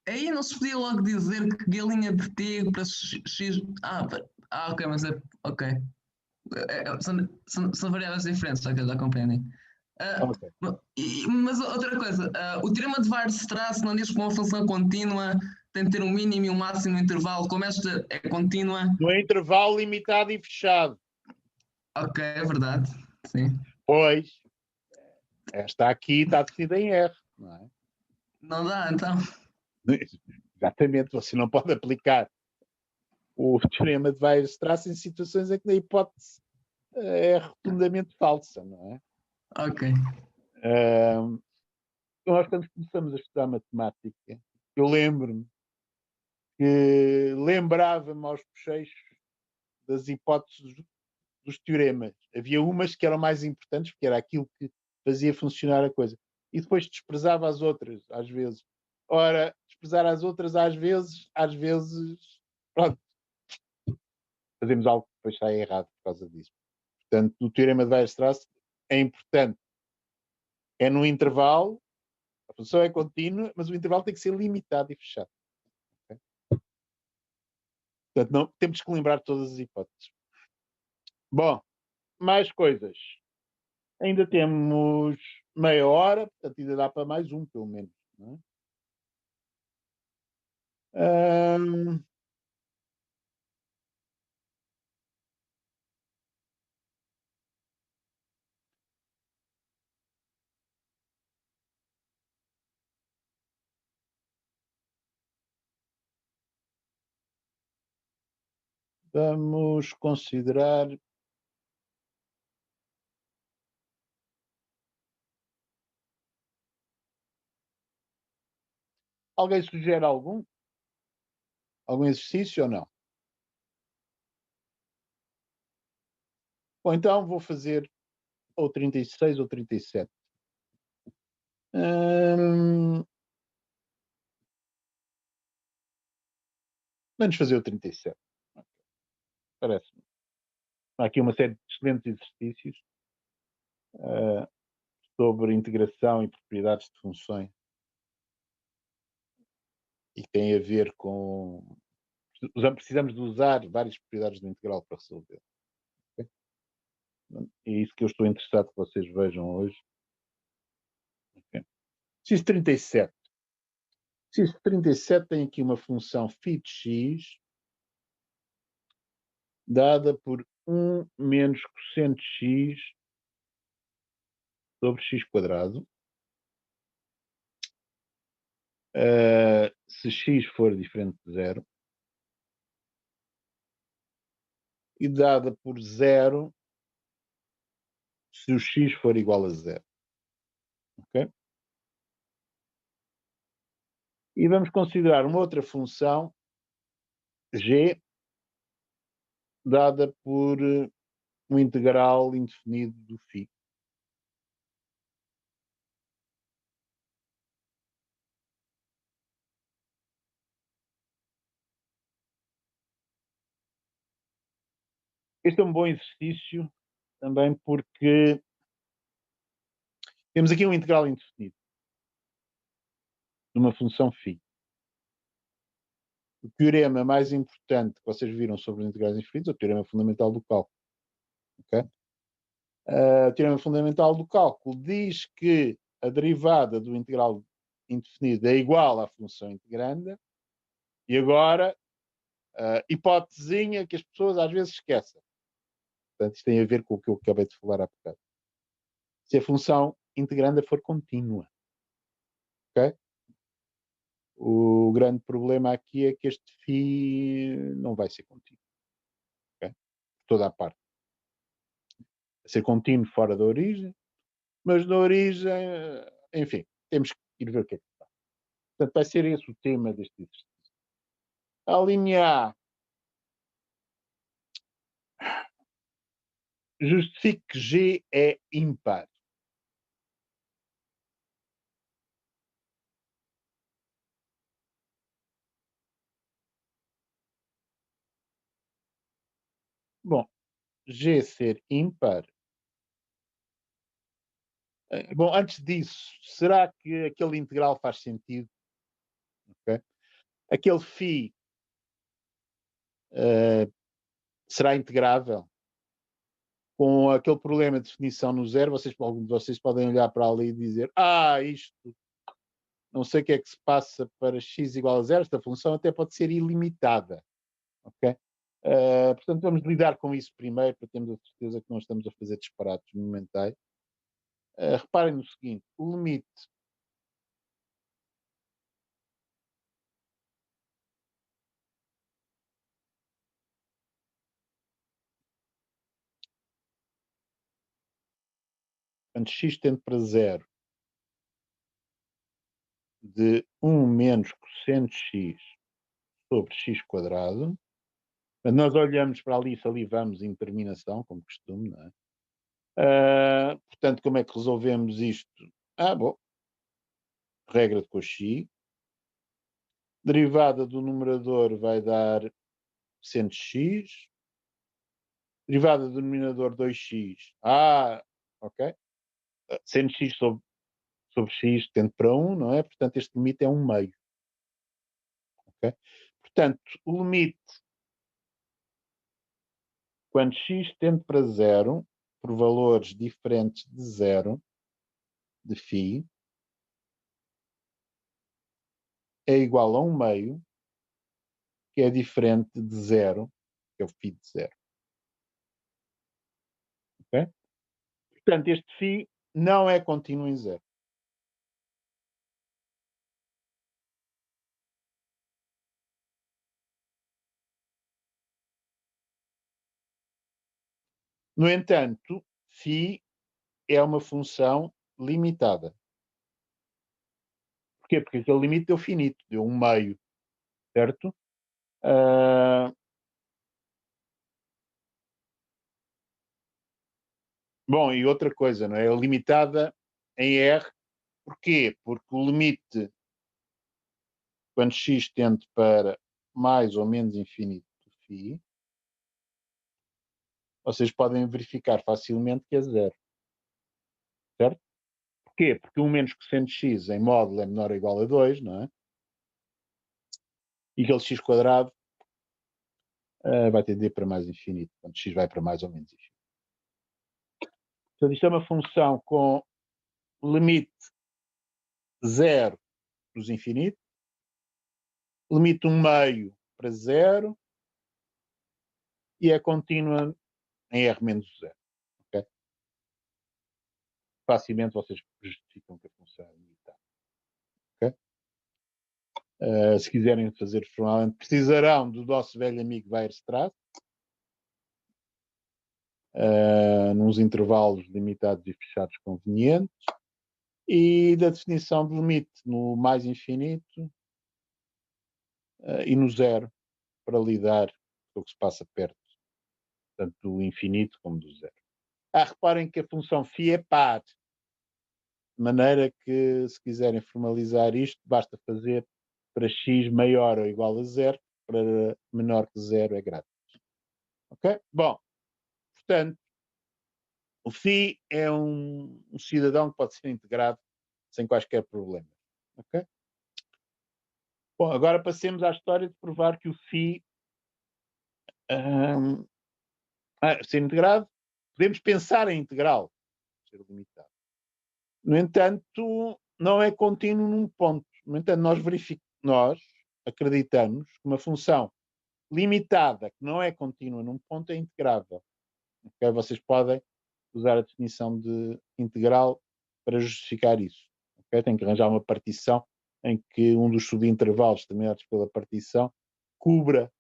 Speaker 3: aí não se podia logo dizer que galinha de T para X. Ok, mas é. Ok. São variáveis diferentes, já compreendi.
Speaker 1: Ok.
Speaker 3: Mas outra coisa, o teorema de Weierstrass não diz que uma função contínua tem de ter um mínimo e um máximo intervalo, como esta é contínua.
Speaker 1: No intervalo limitado e fechado.
Speaker 3: Ok, é verdade. Sim.
Speaker 1: Pois, Esta aqui está definida em R, não é?
Speaker 3: Não dá, então.
Speaker 1: Exatamente, você não pode aplicar o teorema de Weierstrass em situações em que a hipótese é rotundamente falsa, não é?
Speaker 3: Ok.
Speaker 1: Nós, quando começamos a estudar matemática, eu lembro-me que lembrava-me aos bochechos das hipóteses dos teoremas. Havia umas que eram mais importantes, porque era aquilo que fazia funcionar a coisa. E depois desprezava as outras, às vezes. Ora, desprezar as outras, às vezes, pronto, fazemos algo que depois sai errado por causa disso. Portanto, o teorema de Weierstrass é importante. É no intervalo, a função é contínua, mas o intervalo tem que ser limitado e fechado. Okay? Portanto, não, temos que lembrar todas as hipóteses. Bom, mais coisas. Ainda temos meia hora, portanto ainda dá para mais um, pelo menos. Não é? Vamos considerar alguém sugere algum exercício ou não? Ou então vou fazer ou 36 ou 37. Vamos fazer o 37. Parece-me. Há aqui uma série de excelentes exercícios sobre integração e propriedades de funções e que têm a ver com. Precisamos de usar várias propriedades do integral para resolver. Okay? É isso que eu estou interessado que vocês vejam hoje. Okay. Exercício 37. Exercício 37 tem aqui uma função φ de x dada por 1 menos cosseno de x sobre x quadrado. Se x for diferente de zero. E dada por zero se o x for igual a zero. Ok? E vamos considerar uma outra função g dada por um integral indefinido do φ. Este é um bom exercício também porque temos aqui um integral indefinido de uma função φ. O teorema mais importante que vocês viram sobre os integrais indefinidos é o teorema fundamental do cálculo. Okay? O teorema fundamental do cálculo diz que a derivada do integral indefinido é igual à função integranda e agora, hipotesinha que as pessoas às vezes esquecem. Portanto, isto tem a ver com o que eu acabei de falar há bocado. Se a função integranda for contínua. Okay? O grande problema aqui é que este φ não vai ser contínuo. Okay? Por toda a parte. Vai ser contínuo fora da origem, mas na origem, enfim, temos que ir ver o que é que está. Portanto, vai ser esse o tema deste exercício. A linha A. Justifique que G é ímpar. Bom, G ser ímpar. Bom, antes disso, será que aquele integral faz sentido? Okay? Aquele φ será integrável? Com aquele problema de definição no zero, alguns de vocês podem olhar para ali e dizer: isto, não sei o que é que se passa para x igual a zero, esta função até pode ser ilimitada. Ok? Portanto, vamos lidar com isso primeiro para termos a certeza que não estamos a fazer disparates monumentais. Reparem no seguinte, o limite quando x tende para zero de 1 menos cosseno de x sobre x quadrado, nós olhamos para ali, salivamos em terminação, como costume, não é? Portanto, como é que resolvemos isto? Bom, regra de Cauchy, derivada do numerador vai dar cosseno de x, derivada do denominador 2x, ok, seno de x sobre x tende para 1, não é? Portanto, este limite é 1 meio. Okay? Portanto, o limite quando x tende para 0, por valores diferentes de 0, de φ, é igual a 1 meio, que é diferente de 0, que é o φ de 0. Okay? Portanto, este φ não é contínuo em 0. No entanto, φ é uma função limitada. Porquê? Porque aquele limite deu finito, deu 1 meio, certo? Bom, e outra coisa, não é? Limitada em R, porquê? Porque o limite, quando x tende para mais ou menos infinito do φ, vocês podem verificar facilmente que é zero, certo? Porquê? Porque 1 menos cosseno de x em módulo é menor ou igual a 2, não é? E aquele x quadrado vai tender para mais infinito, quando x vai para mais ou menos infinito. Portanto, isto é uma função com limite 0 nos infinitos, limite 1 meio para 0 e é contínua em R menos 0. Okay? Facilmente vocês justificam que a função é limitada. Okay? Se quiserem fazer formalmente, precisarão do nosso velho amigo Weierstrass, nos intervalos limitados e fechados convenientes, e da definição de limite no mais infinito e no zero, para lidar com o que se passa perto, tanto do infinito como do zero. Reparem que a função φ é par, de maneira que, se quiserem formalizar isto, basta fazer para x maior ou igual a zero, para menor que zero é grátis. Ok? Bom, portanto, o φ é um cidadão que pode ser integrado sem quaisquer problemas. Ok? Bom, agora passemos à história de provar que o φ ser integrado, podemos pensar em integral, ser limitado. No entanto, não é contínuo num ponto. No entanto, nós acreditamos que uma função limitada, que não é contínua num ponto, é integrável. Okay? Vocês podem usar a definição de integral para justificar isso. Okay? Tem que arranjar uma partição em que um dos subintervalos determinados pela partição cubra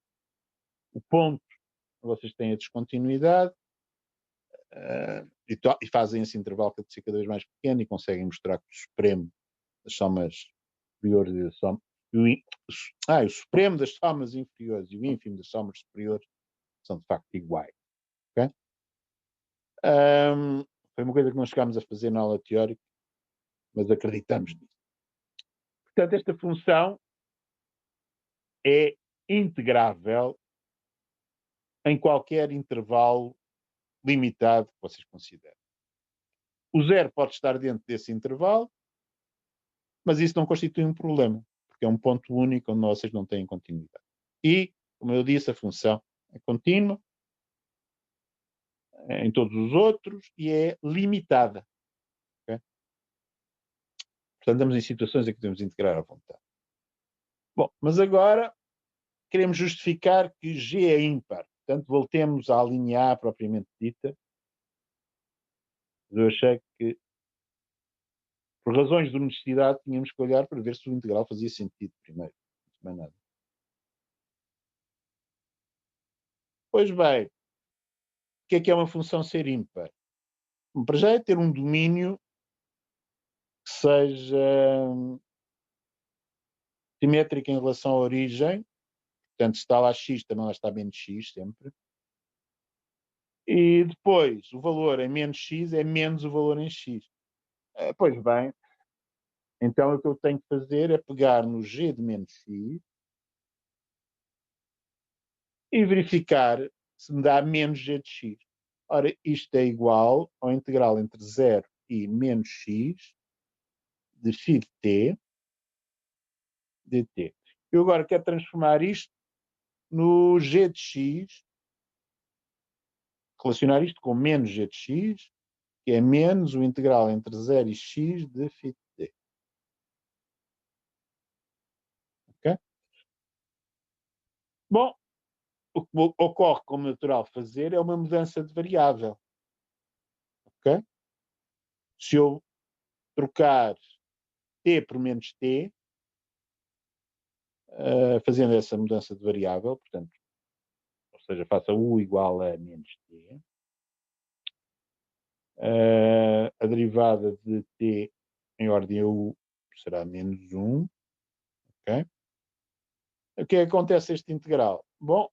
Speaker 1: o ponto que vocês têm a descontinuidade e fazem esse intervalo que ser cada vez mais pequeno e conseguem mostrar que o supremo das somas superiores e o supremo das somas inferiores e o ínfimo das somas superiores são de facto iguais. Okay? Foi uma coisa que não chegámos a fazer na aula teórica, mas acreditamos nisso. Portanto, esta função é integrável em qualquer intervalo limitado que vocês considerem. O zero pode estar dentro desse intervalo, mas isso não constitui um problema, porque é um ponto único onde vocês não têm continuidade. E, como eu disse, a função é contínua em todos os outros e é limitada. Okay? Portanto, estamos em situações em que podemos integrar à vontade. Bom, mas agora queremos justificar que G é ímpar. Portanto, voltemos à linha A propriamente dita. Eu achei que Por razões de honestidade, tínhamos que olhar para ver se o integral fazia sentido primeiro. Não é nada. Pois bem, o que é uma função ser ímpar? Para já é ter um domínio que seja simétrico em relação à origem. Portanto, se está lá x, também lá está menos x, sempre. E depois, o valor em menos x é menos o valor em x. Pois bem, então o que eu tenho que fazer é pegar no g de menos x e verificar se me dá menos g de x. Ora, isto é igual ao integral entre 0 e menos x de φ de t dt. Eu agora quero transformar isto no g de x, relacionar isto com menos g de x, que é menos o integral entre 0 e x de φ de t. Ok? Bom, o que ocorre como natural fazer é uma mudança de variável. Ok? Se eu trocar t por menos t, fazendo essa mudança de variável, portanto, ou seja, faça u igual a menos t, a derivada de t em ordem a u será menos 1. Ok? O que é que acontece a este integral? Bom,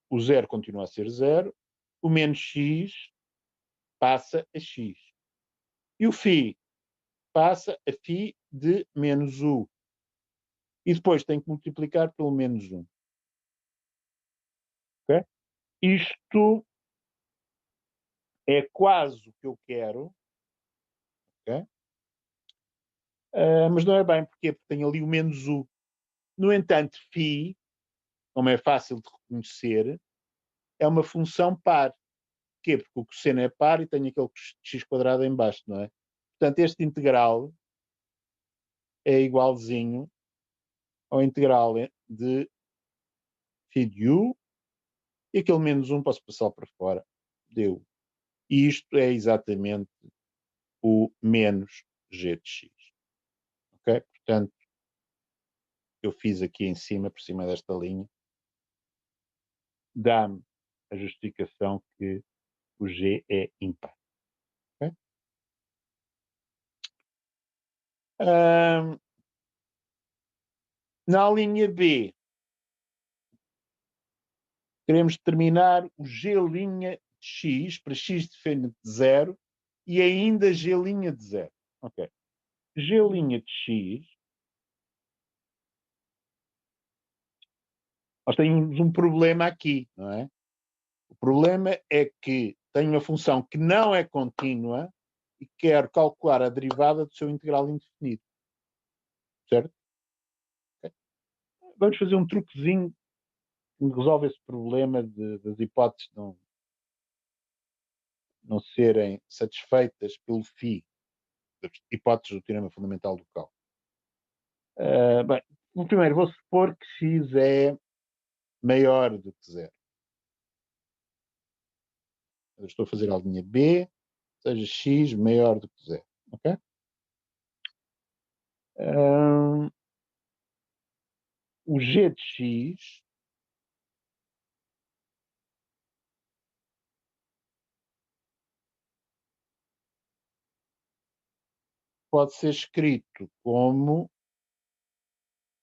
Speaker 1: o 0 continua a ser 0, o menos x passa a x. E o φ passa a φ de menos u. E depois tem que multiplicar pelo menos 1. Okay? Isto é quase o que eu quero. Okay? Mas não é bem. Porquê? Porque tem ali o menos u. No entanto, φ, como é fácil de reconhecer, é uma função par. Porquê? Porque o cosseno é par e tem aquele x quadrado em baixo, não é? Portanto, este integral é igualzinho ao integral de φ de u, e aquele menos 1 posso passar para fora. Deu. E isto é exatamente o menos g de x. Ok? Portanto, eu fiz aqui em cima, por cima desta linha, dá-me a justificação que o g é ímpar. Okay? Na linha B, queremos determinar o g' de x para x diferente de 0 e ainda g' de 0. Ok. G' de x, nós temos um problema aqui, não é? O problema é que tenho uma função que não é contínua e quero calcular a derivada do seu integral indefinido. Certo? Okay. Vamos fazer um truquezinho que resolve esse problema das hipóteses não serem satisfeitas pelo φ, das hipóteses do teorema fundamental do cálculo. Bem, primeiro vou supor que x é maior do que 0. Eu estou a fazer a linha B, seja x maior do que 0. Ok? O g de x pode ser escrito como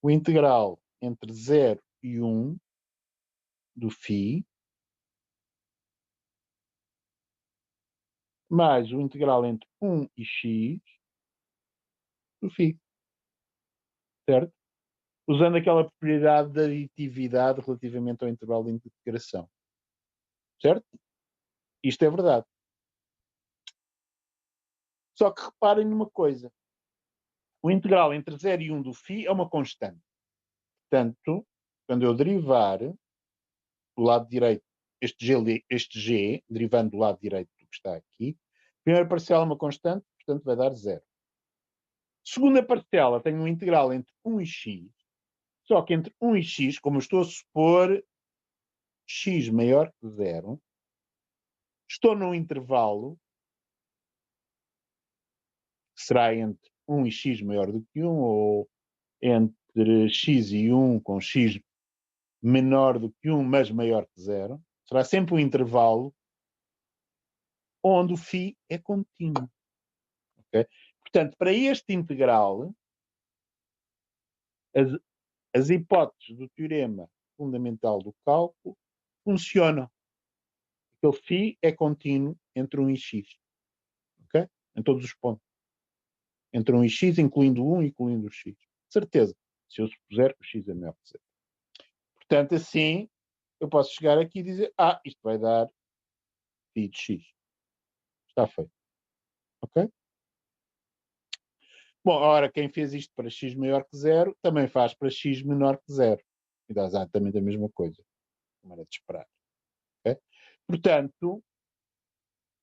Speaker 1: o integral entre 0 e 1 do φ mais o integral entre 1 e x do φ. Certo? Usando aquela propriedade da aditividade relativamente ao intervalo de integração. Certo? Isto é verdade. Só que reparem numa coisa. O integral entre 0 e 1 do φ é uma constante. Portanto, quando eu derivar do lado direito este g, derivando do lado direito do que está aqui, a primeira parcela é uma constante, portanto vai dar 0. Segunda parcela tem um integral entre 1 e x, só que entre 1 e x, como eu estou a supor x maior que 0, estou num intervalo será entre 1 e x maior do que 1, ou entre x e 1 com x menor do que 1, mas maior que 0. Será sempre um intervalo onde o φ é contínuo. Okay? Portanto, para este integral, as hipóteses do teorema fundamental do cálculo funcionam. Aquele φ é contínuo entre 1 e x. Okay? Em todos os pontos. Entre 1 e x, incluindo 1 e incluindo o x. Certeza. Se eu supuser que o x é maior que 0. Portanto, assim, eu posso chegar aqui e dizer, isto vai dar φ de x. Está feito. Ok? Bom, ora, quem fez isto para x maior que 0, também faz para x menor que 0. E dá exatamente a mesma coisa. Como era de esperar. Okay? Portanto,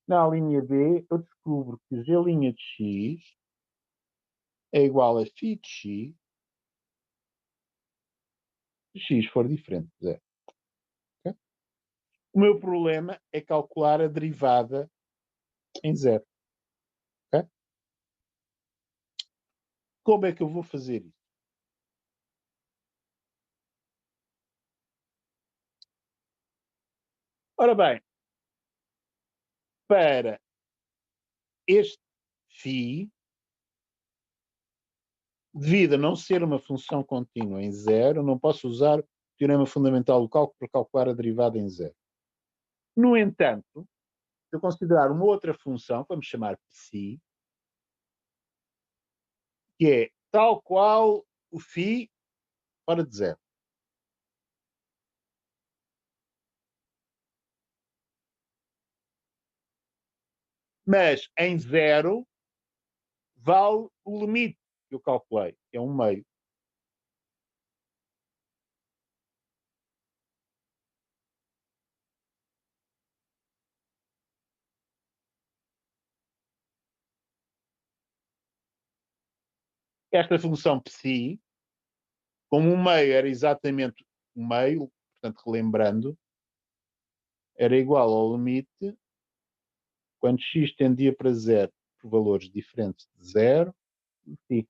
Speaker 1: na linha B, eu descubro que g' de x é igual a φ de x, se x for diferente de 0. Okay? O meu problema é calcular a derivada em 0. Okay? Como é que eu vou fazer isso? Ora bem, para este φ, devido a não ser uma função contínua em 0, não posso usar o teorema fundamental do cálculo para calcular a derivada em 0. No entanto, se eu considerar uma outra função, vamos chamar psi, que é tal qual o φ fora de 0. Mas em 0 vale o limite que eu calculei, que é 1/2. Esta função psi, como 1/2 era exatamente 1/2, portanto, relembrando, era igual ao limite quando x tendia para 0 por valores diferentes de 0, π.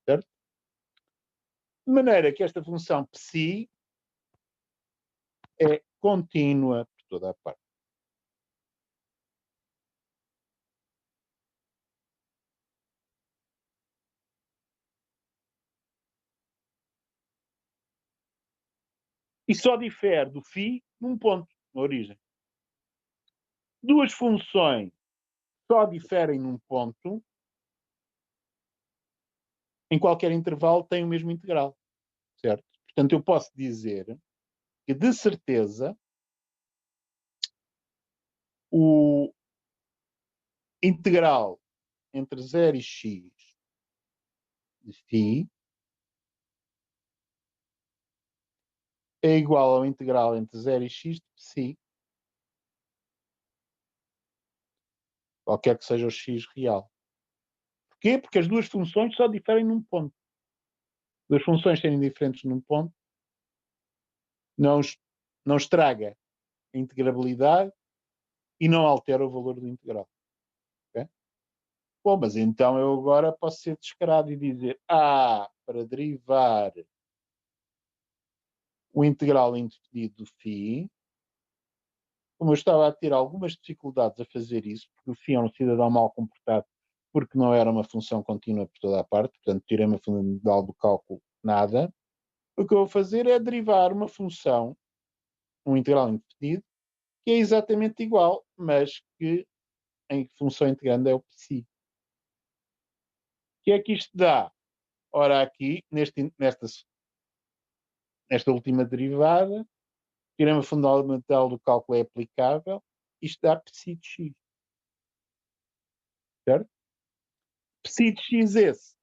Speaker 1: Certo? De maneira que esta função psi é contínua por toda a parte. E só difere do φ num ponto, na origem. Duas funções só diferem num ponto, em qualquer intervalo tem o mesmo integral. Certo? Portanto, eu posso dizer que, de certeza, o integral entre 0 e x de φ é igual ao integral entre 0 e x de psi, qualquer que seja o x real. Porquê? Porque as duas funções só diferem num ponto. Duas funções serem diferentes num ponto não, não estraga a integrabilidade e não altera o valor do integral. Okay? Bom, mas então eu agora posso ser descarado e dizer para derivar o integral indefinido do φ, como eu estava a ter algumas dificuldades a fazer isso, porque o φ é um cidadão mal comportado, porque não era uma função contínua por toda a parte, portanto, teorema fundamental do cálculo, nada. O que eu vou fazer é derivar uma função, um integral indefinido, que é exatamente igual, mas que em função integrando é o psi. O que é que isto dá? Ora, aqui, nesta última derivada, o teorema fundamental do cálculo é aplicável, isto dá psi de x. Certo? Psi de x esse,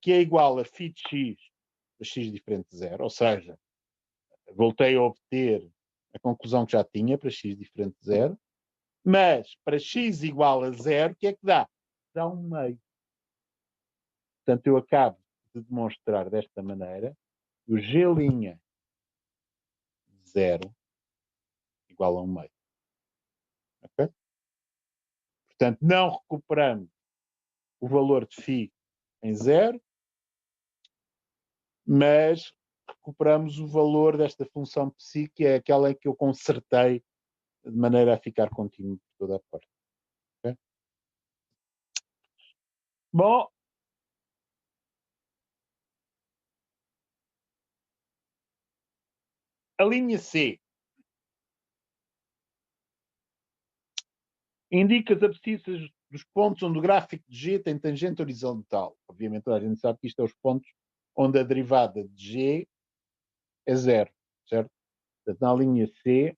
Speaker 1: que é igual a φ de x, a x diferente de 0, ou seja, voltei a obter a conclusão que já tinha para x diferente de 0, mas para x igual a 0, o que é que dá? Dá 1/2. Portanto, eu acabo de demonstrar desta maneira que o g' de 0 igual a 1/2. Ok? Portanto, não recuperamos o valor de φ em 0, mas recuperamos o valor desta função psi, que é aquela em que eu consertei de maneira a ficar contínuo por toda a parte. Okay? Bom, a linha C indica as abscissas dos pontos onde o gráfico de G tem tangente horizontal. Obviamente, a gente sabe que isto é os pontos onde a derivada de G é 0, certo? Portanto, na linha C,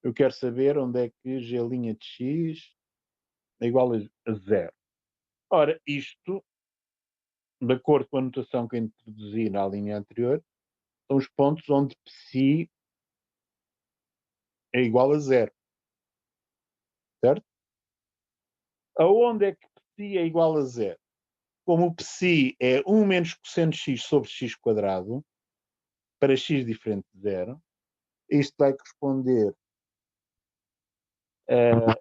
Speaker 1: eu quero saber onde é que G' de X é igual a 0. Ora, isto, de acordo com a notação que eu introduzi na linha anterior, são os pontos onde psi é igual a 0. Certo? Aonde é que psi é igual a 0? Como o psi é 1 menos cosseno x sobre x quadrado, para x diferente de 0, isto vai corresponder a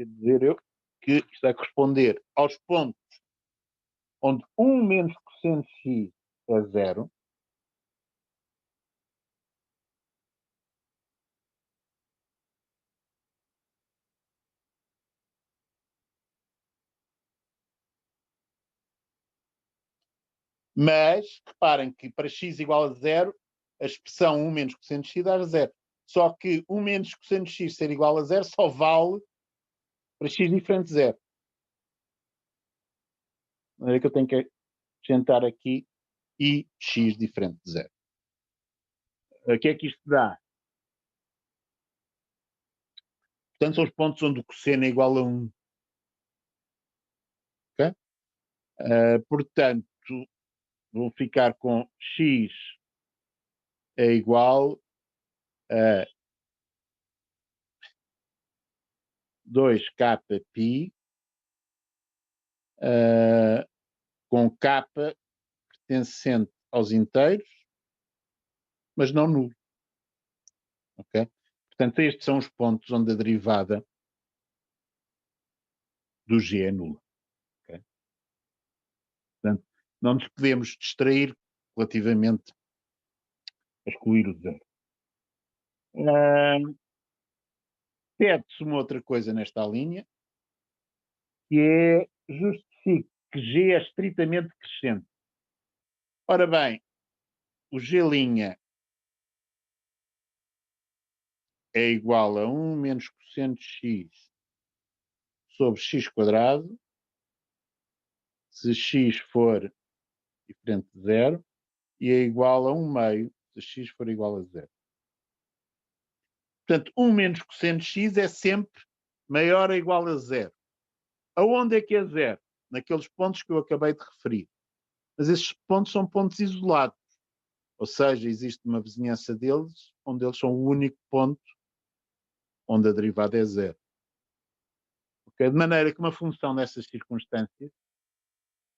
Speaker 1: dizer eu que isto vai corresponder aos pontos onde 1 menos cosseno x é 0, mas reparem que para x igual a 0, a expressão 1 menos cosseno x dá 0. Só que 1 menos cosseno x ser igual a 0 só vale para x diferente de 0. De maneira que eu tenho que acrescentar aqui e x diferente de 0. O que é que isto dá? Portanto, são os pontos onde o cosseno é igual a 1. Okay? Portanto, vou ficar com x é igual a 2kπ com k pertencente aos inteiros, mas não nulo. Okay? Portanto, estes são os pontos onde a derivada do g é nula. Okay? Portanto, não nos podemos distrair relativamente a excluir o zero. Pede-se uma outra coisa nesta linha, que é justifique que G é estritamente crescente. Ora bem, o G' é igual a 1 menos cosseno de x sobre x quadrado, se x for diferente de 0, e é igual a 1 meio se x for igual a 0. Portanto, 1 menos cosseno de x é sempre maior ou igual a 0. Aonde é que é 0? Naqueles pontos que eu acabei de referir. Mas esses pontos são pontos isolados. Ou seja, existe uma vizinhança deles, onde eles são o único ponto onde a derivada é 0. Okay? De maneira que uma função nessas circunstâncias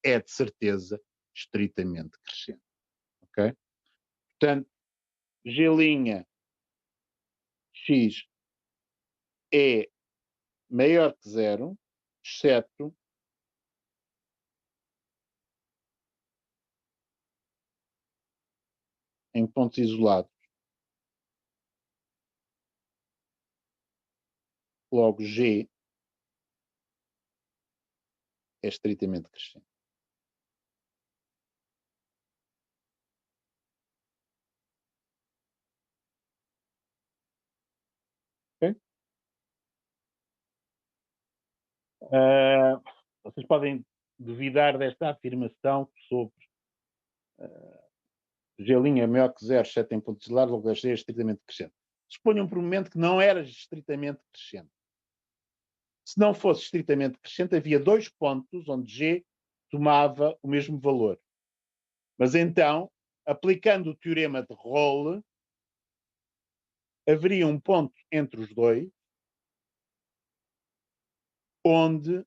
Speaker 1: é, de certeza, estritamente crescente. Okay? Portanto, G' x é maior que 0, exceto em pontos isolados. Logo, G é estritamente crescente. Okay? Vocês podem duvidar desta afirmação sobre G' é maior que 0, exceto em pontos isolados, logo G é estritamente crescente. Suponham por um momento que não era estritamente crescente. Se não fosse estritamente crescente, havia 2 pontos onde G tomava o mesmo valor. Mas então, aplicando o teorema de Rolle, haveria um ponto entre os dois onde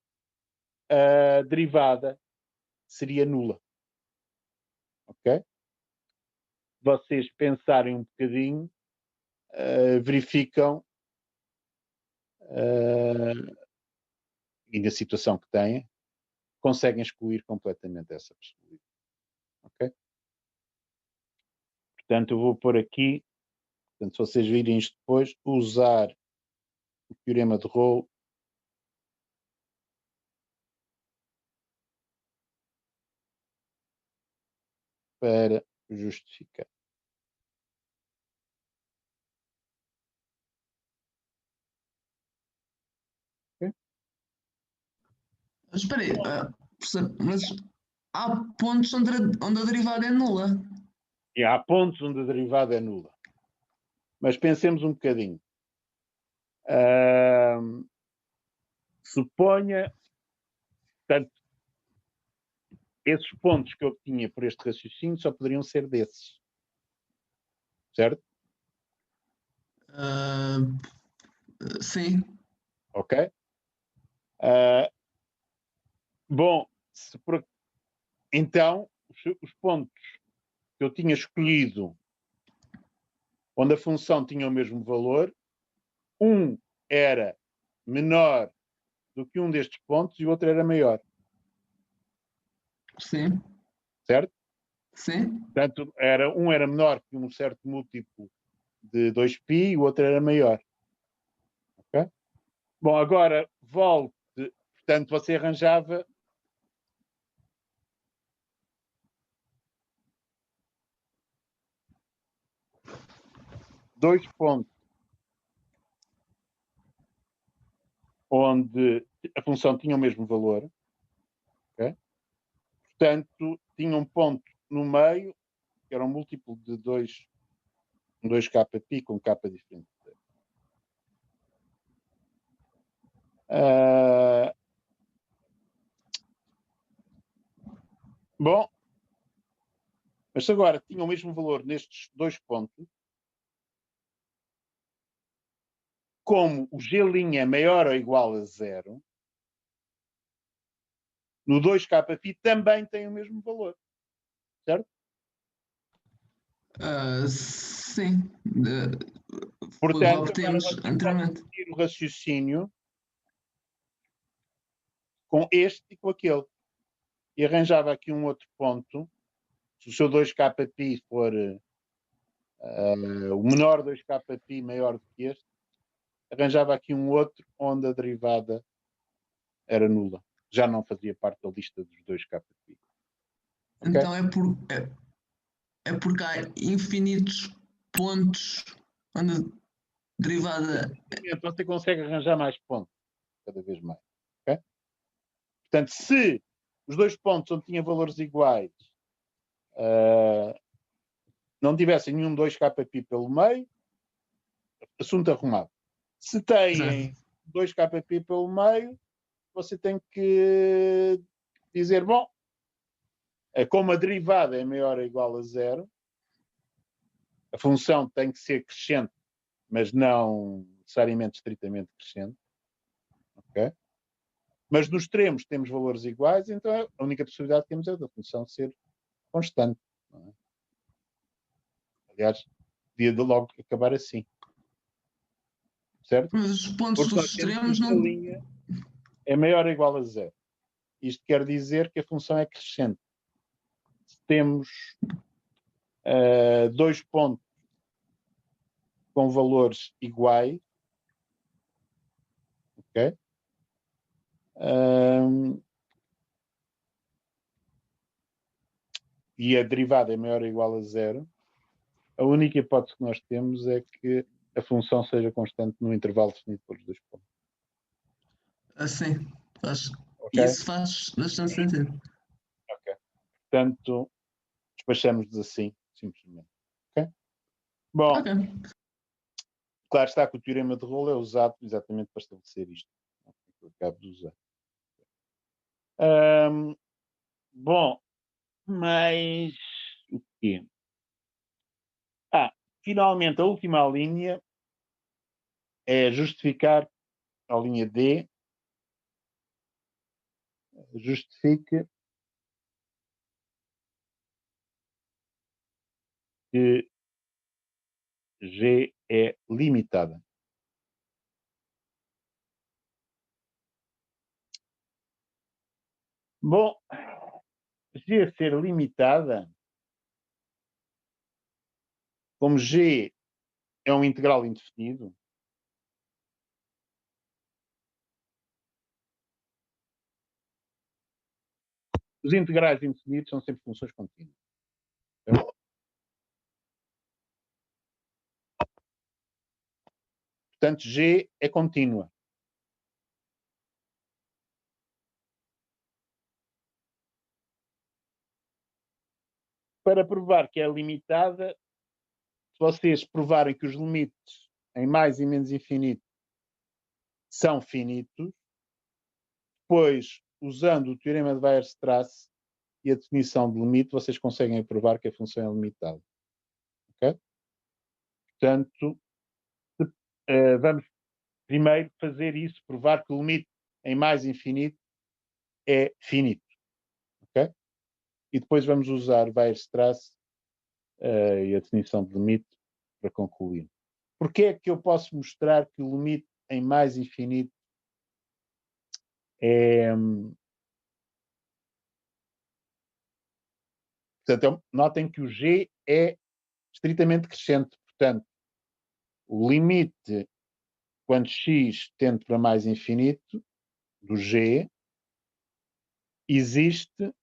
Speaker 1: a derivada seria nula. Ok? Vocês pensarem um bocadinho, verificam, e na situação que têm, conseguem excluir completamente essa possibilidade. Ok? Portanto, eu vou pôr aqui, portanto, se vocês virem isto depois, usar o teorema de Rolle para justificar. Okay?
Speaker 3: Espera aí, professor, mas há pontos onde a derivada é nula.
Speaker 1: E há pontos onde a derivada é nula. Mas pensemos um bocadinho. Suponha, portanto, esses pontos que eu tinha por este raciocínio só poderiam ser desses. Certo?
Speaker 3: Sim.
Speaker 1: Ok? Bom, então, os pontos que eu tinha escolhido onde a função tinha o mesmo valor, um era menor do que um destes pontos e o outro era maior.
Speaker 3: Sim.
Speaker 1: Certo?
Speaker 3: Sim.
Speaker 1: Portanto, um era menor que um certo múltiplo de 2π e o outro era maior. Ok? Bom, agora volte. Portanto, você arranjava dois pontos onde a função tinha o mesmo valor. Okay? Portanto, tinha um ponto no meio, que era um múltiplo de 2kπ com k diferente. Bom, mas se agora tinha o mesmo valor nestes dois pontos, como o G' é maior ou igual a 0, no 2kπ também tem o mesmo valor. Certo?
Speaker 3: Sim.
Speaker 1: Portanto,
Speaker 3: obtemos anteriormente.
Speaker 1: o raciocínio com este e com aquele. E arranjava aqui um outro ponto. Se o seu 2kπ for o menor 2kπ maior do que este, arranjava aqui um outro onde a derivada era nula. Já não fazia parte da lista dos 2kπ. Okay?
Speaker 3: Então é porque há infinitos pontos onde a derivada.
Speaker 1: Você consegue arranjar mais pontos, cada vez mais. Okay? Portanto, se os dois pontos onde tinha valores iguais não tivessem nenhum 2kπ pelo meio, assunto arrumado. Se têm 2kπ pelo meio, você tem que dizer, bom, como a derivada é maior ou igual a 0, a função tem que ser crescente, mas não necessariamente estritamente crescente. Okay? Mas nos extremos temos valores iguais, então a única possibilidade que temos é da função ser constante. Não é? Aliás, devia de logo acabar assim. Certo?
Speaker 3: Mas os pontos dos extremos não.
Speaker 1: Linha é maior ou igual a 0. Isto quer dizer que a função é crescente. Se temos dois pontos com valores iguais, ok? E a derivada é maior ou igual a 0, a única hipótese que nós temos é que a função seja constante no intervalo definido pelos dois pontos.
Speaker 3: Sim,
Speaker 1: Okay?
Speaker 3: Isso faz bastante sentido.
Speaker 1: Ok. Portanto, despachamos-nos assim, simplesmente. Ok? Bom, claro está que o teorema de Rolle é usado exatamente para estabelecer isto. Que eu acabo de usar. Bom, mas o quê? Finalmente, a última linha é justificar a linha D justifique que G é limitada. Bom, G a ser limitada, como G é um integral indefinido, os integrais indefinidos são sempre funções contínuas. Portanto, G é contínua. Para provar que é limitada, se vocês provarem que os limites em mais e menos infinito são finitos, depois, usando o teorema de Weierstrass e a definição de limite, vocês conseguem provar que a função é limitada. Ok? Portanto, vamos primeiro fazer isso, provar que o limite em mais infinito é finito. Ok? E depois vamos usar Weierstrass e a definição de limite para concluir. Porquê é que eu posso mostrar que o limite em mais infinito é... Portanto, notem que o G é estritamente crescente. Portanto, o limite quando x tende para mais infinito do G existe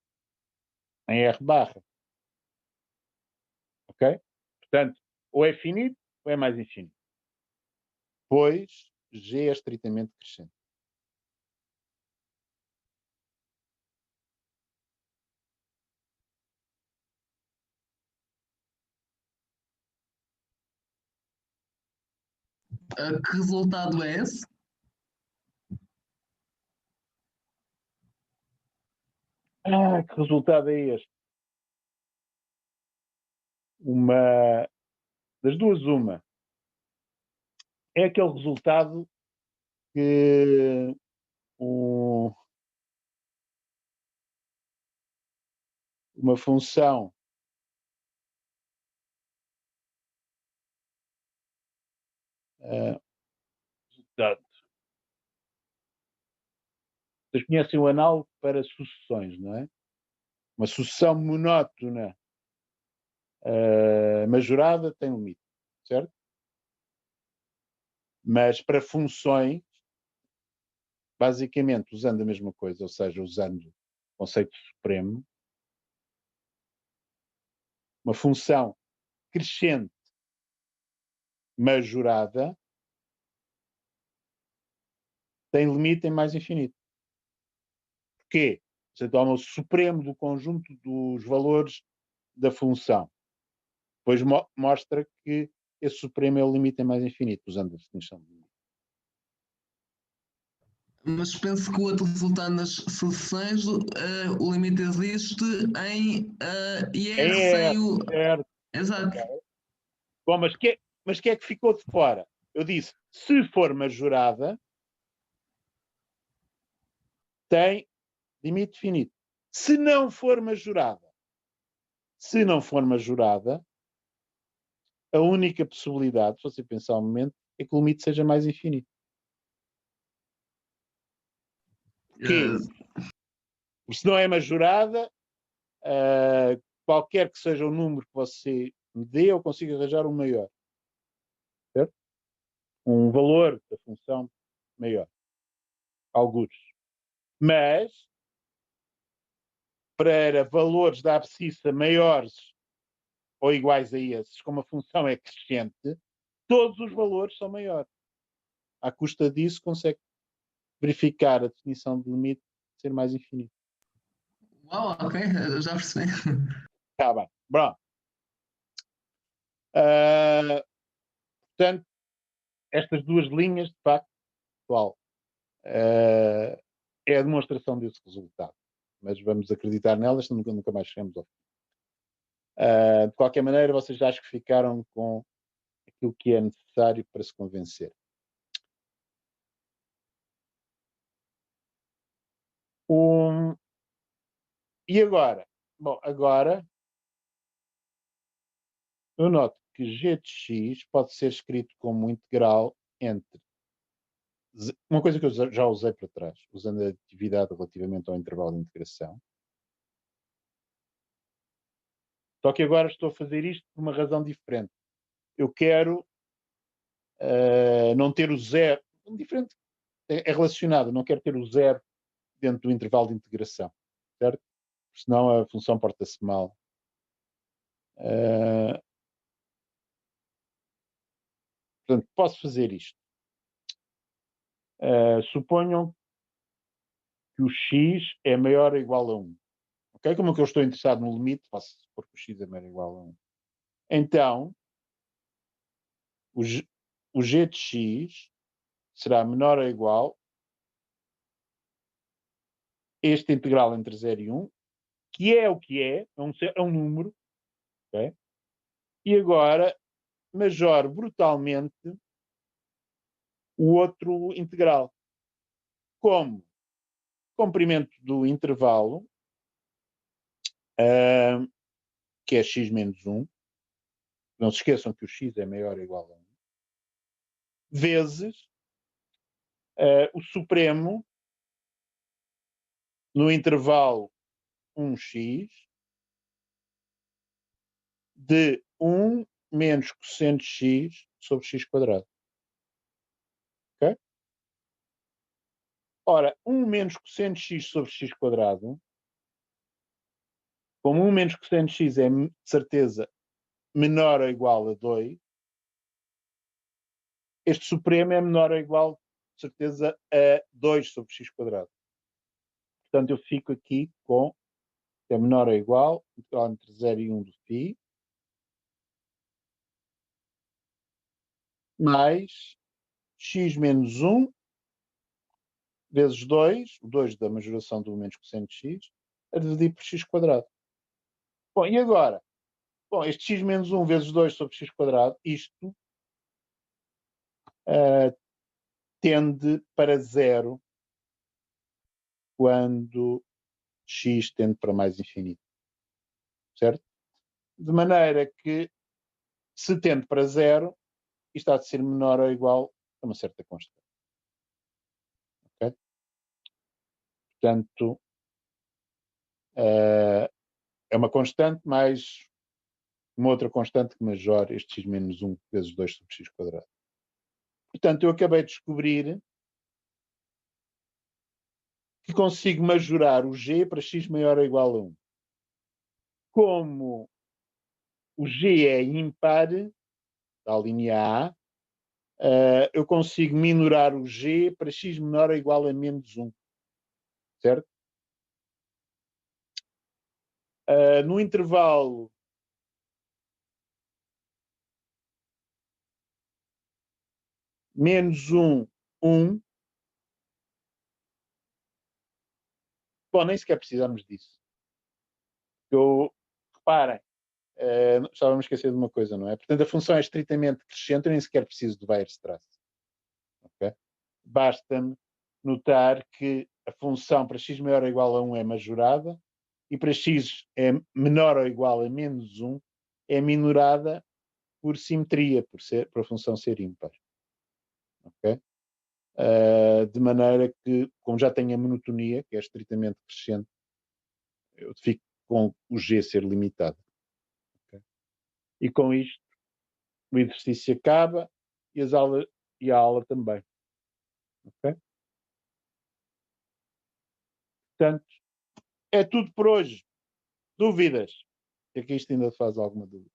Speaker 1: em R barra. Ok? Portanto, ou é finito ou é mais infinito. Pois G é estritamente crescente.
Speaker 3: Que resultado é esse?
Speaker 1: Que resultado é este? Uma das duas, uma. É aquele resultado que uma função vocês conhecem o análogo para sucessões, não é? Uma sucessão monótona majorada tem limite, certo? Mas para funções, basicamente usando a mesma coisa, ou seja, usando o conceito supremo, uma função crescente majorada tem limite em mais infinito. Porquê? Você toma o supremo do conjunto dos valores da função. Depois mostra que esse supremo é o limite em mais infinito, usando a definição de limite.
Speaker 3: Mas penso que o outro resultado nas sucessões, o limite existe em IR sem o.
Speaker 1: Certo.
Speaker 3: Exato.
Speaker 1: Okay. Bom, mas que é que ficou de fora? Eu disse, se for majorada, tem limite finito. Se não for majorada, a única possibilidade, se você pensar um momento, é que o limite seja mais infinito. Porquê? Porque se não é majorada, qualquer que seja o número que você me dê, eu consigo arranjar um maior. Certo? Um valor da função maior. Alguns. Mas, para valores da abscissa maiores ou iguais a esses, como a função é crescente, todos os valores são maiores. À custa disso, consegue verificar a definição de limite ser mais infinito.
Speaker 3: Uau, ok, já percebi.
Speaker 1: Está bem. Pronto. Portanto, estas duas linhas, de facto, pessoal, é a demonstração desse resultado. Mas vamos acreditar nelas, nunca mais chegamos ao fim. De qualquer maneira, vocês já acho que ficaram com aquilo que é necessário para se convencer. E agora? Bom, agora eu noto que g de x pode ser escrito como integral entre uma coisa que eu já usei para trás, usando a atividade relativamente ao intervalo de integração. Só que agora estou a fazer isto por uma razão diferente. Eu quero não ter o zero. Diferente é relacionado, não quero ter o zero dentro do intervalo de integração, certo? Senão a função porta-se mal. Portanto, posso fazer isto. Suponham que o x é maior ou igual a 1. Ok? Como é que eu estou interessado no limite, posso supor que o x é maior ou igual a 1. Então, o g de x será menor ou igual a este integral entre 0 e 1, que é o que é um número, okay? E agora major brutalmente o outro integral. Como? Comprimento do intervalo, que é x menos 1, não se esqueçam que o x é maior ou igual a 1, vezes o supremo no intervalo 1x de 1 menos cosseno de x sobre x quadrado. Ok? Ora, 1 menos cosseno de x sobre x quadrado, como 1 menos cosseno de x é de certeza menor ou igual a 2, este supremo é menor ou igual, de certeza, a 2 sobre x quadrado. Portanto, eu fico aqui com é menor ou igual, integral entre 0 e 1 do φ, mais x menos 1 vezes 2, o 2 da majoração do menos cosseno de x, a dividir por x quadrado. Bom, e agora? Bom, este x menos 1 vezes 2 sobre x quadrado, isto tende para zero quando x tende para mais infinito. Certo? De maneira que, se tende para zero, isto há de ser menor ou igual a uma certa constante. Ok? Portanto, é uma constante mais uma outra constante que major este x menos 1 vezes 2 sobre x quadrado. Portanto, eu acabei de descobrir que consigo majorar o g para x maior ou igual a 1. Como o g é ímpar, da linha A, eu consigo minorar o g para x menor ou igual a menos 1. Certo? No intervalo menos 1, 1. Bom, nem sequer precisamos disso. Reparem, estava-me a esquecer de uma coisa, não é? Portanto, a função é estritamente crescente, eu nem sequer preciso de Weierstrass. Okay? Basta-me notar que a função para x maior ou igual a 1 é majorada e para x é menor ou igual a menos 1 é minorada por simetria, por a função ser ímpar. Okay? De maneira que, como já tenho a monotonia, que é estritamente crescente, eu fico com o g ser limitado. Okay? E com isto, o exercício acaba e a aula também. Ok? Portanto, é tudo por hoje. Dúvidas? É que isto ainda faz alguma dúvida.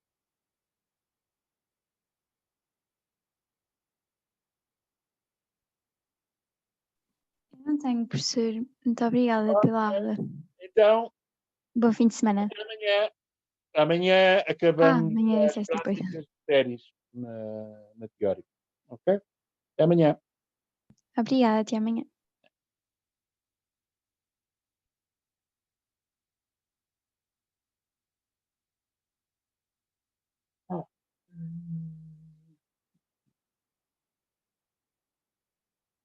Speaker 2: Eu não tenho, professor. Muito obrigada pela aula.
Speaker 1: Então,
Speaker 2: Bom fim de semana.
Speaker 1: até amanhã. Amanhã acabamos
Speaker 2: Amanhã é
Speaker 1: as
Speaker 2: sexta, depois.
Speaker 1: práticas de séries na teórica. Ok? Até amanhã.
Speaker 2: Obrigada, até amanhã.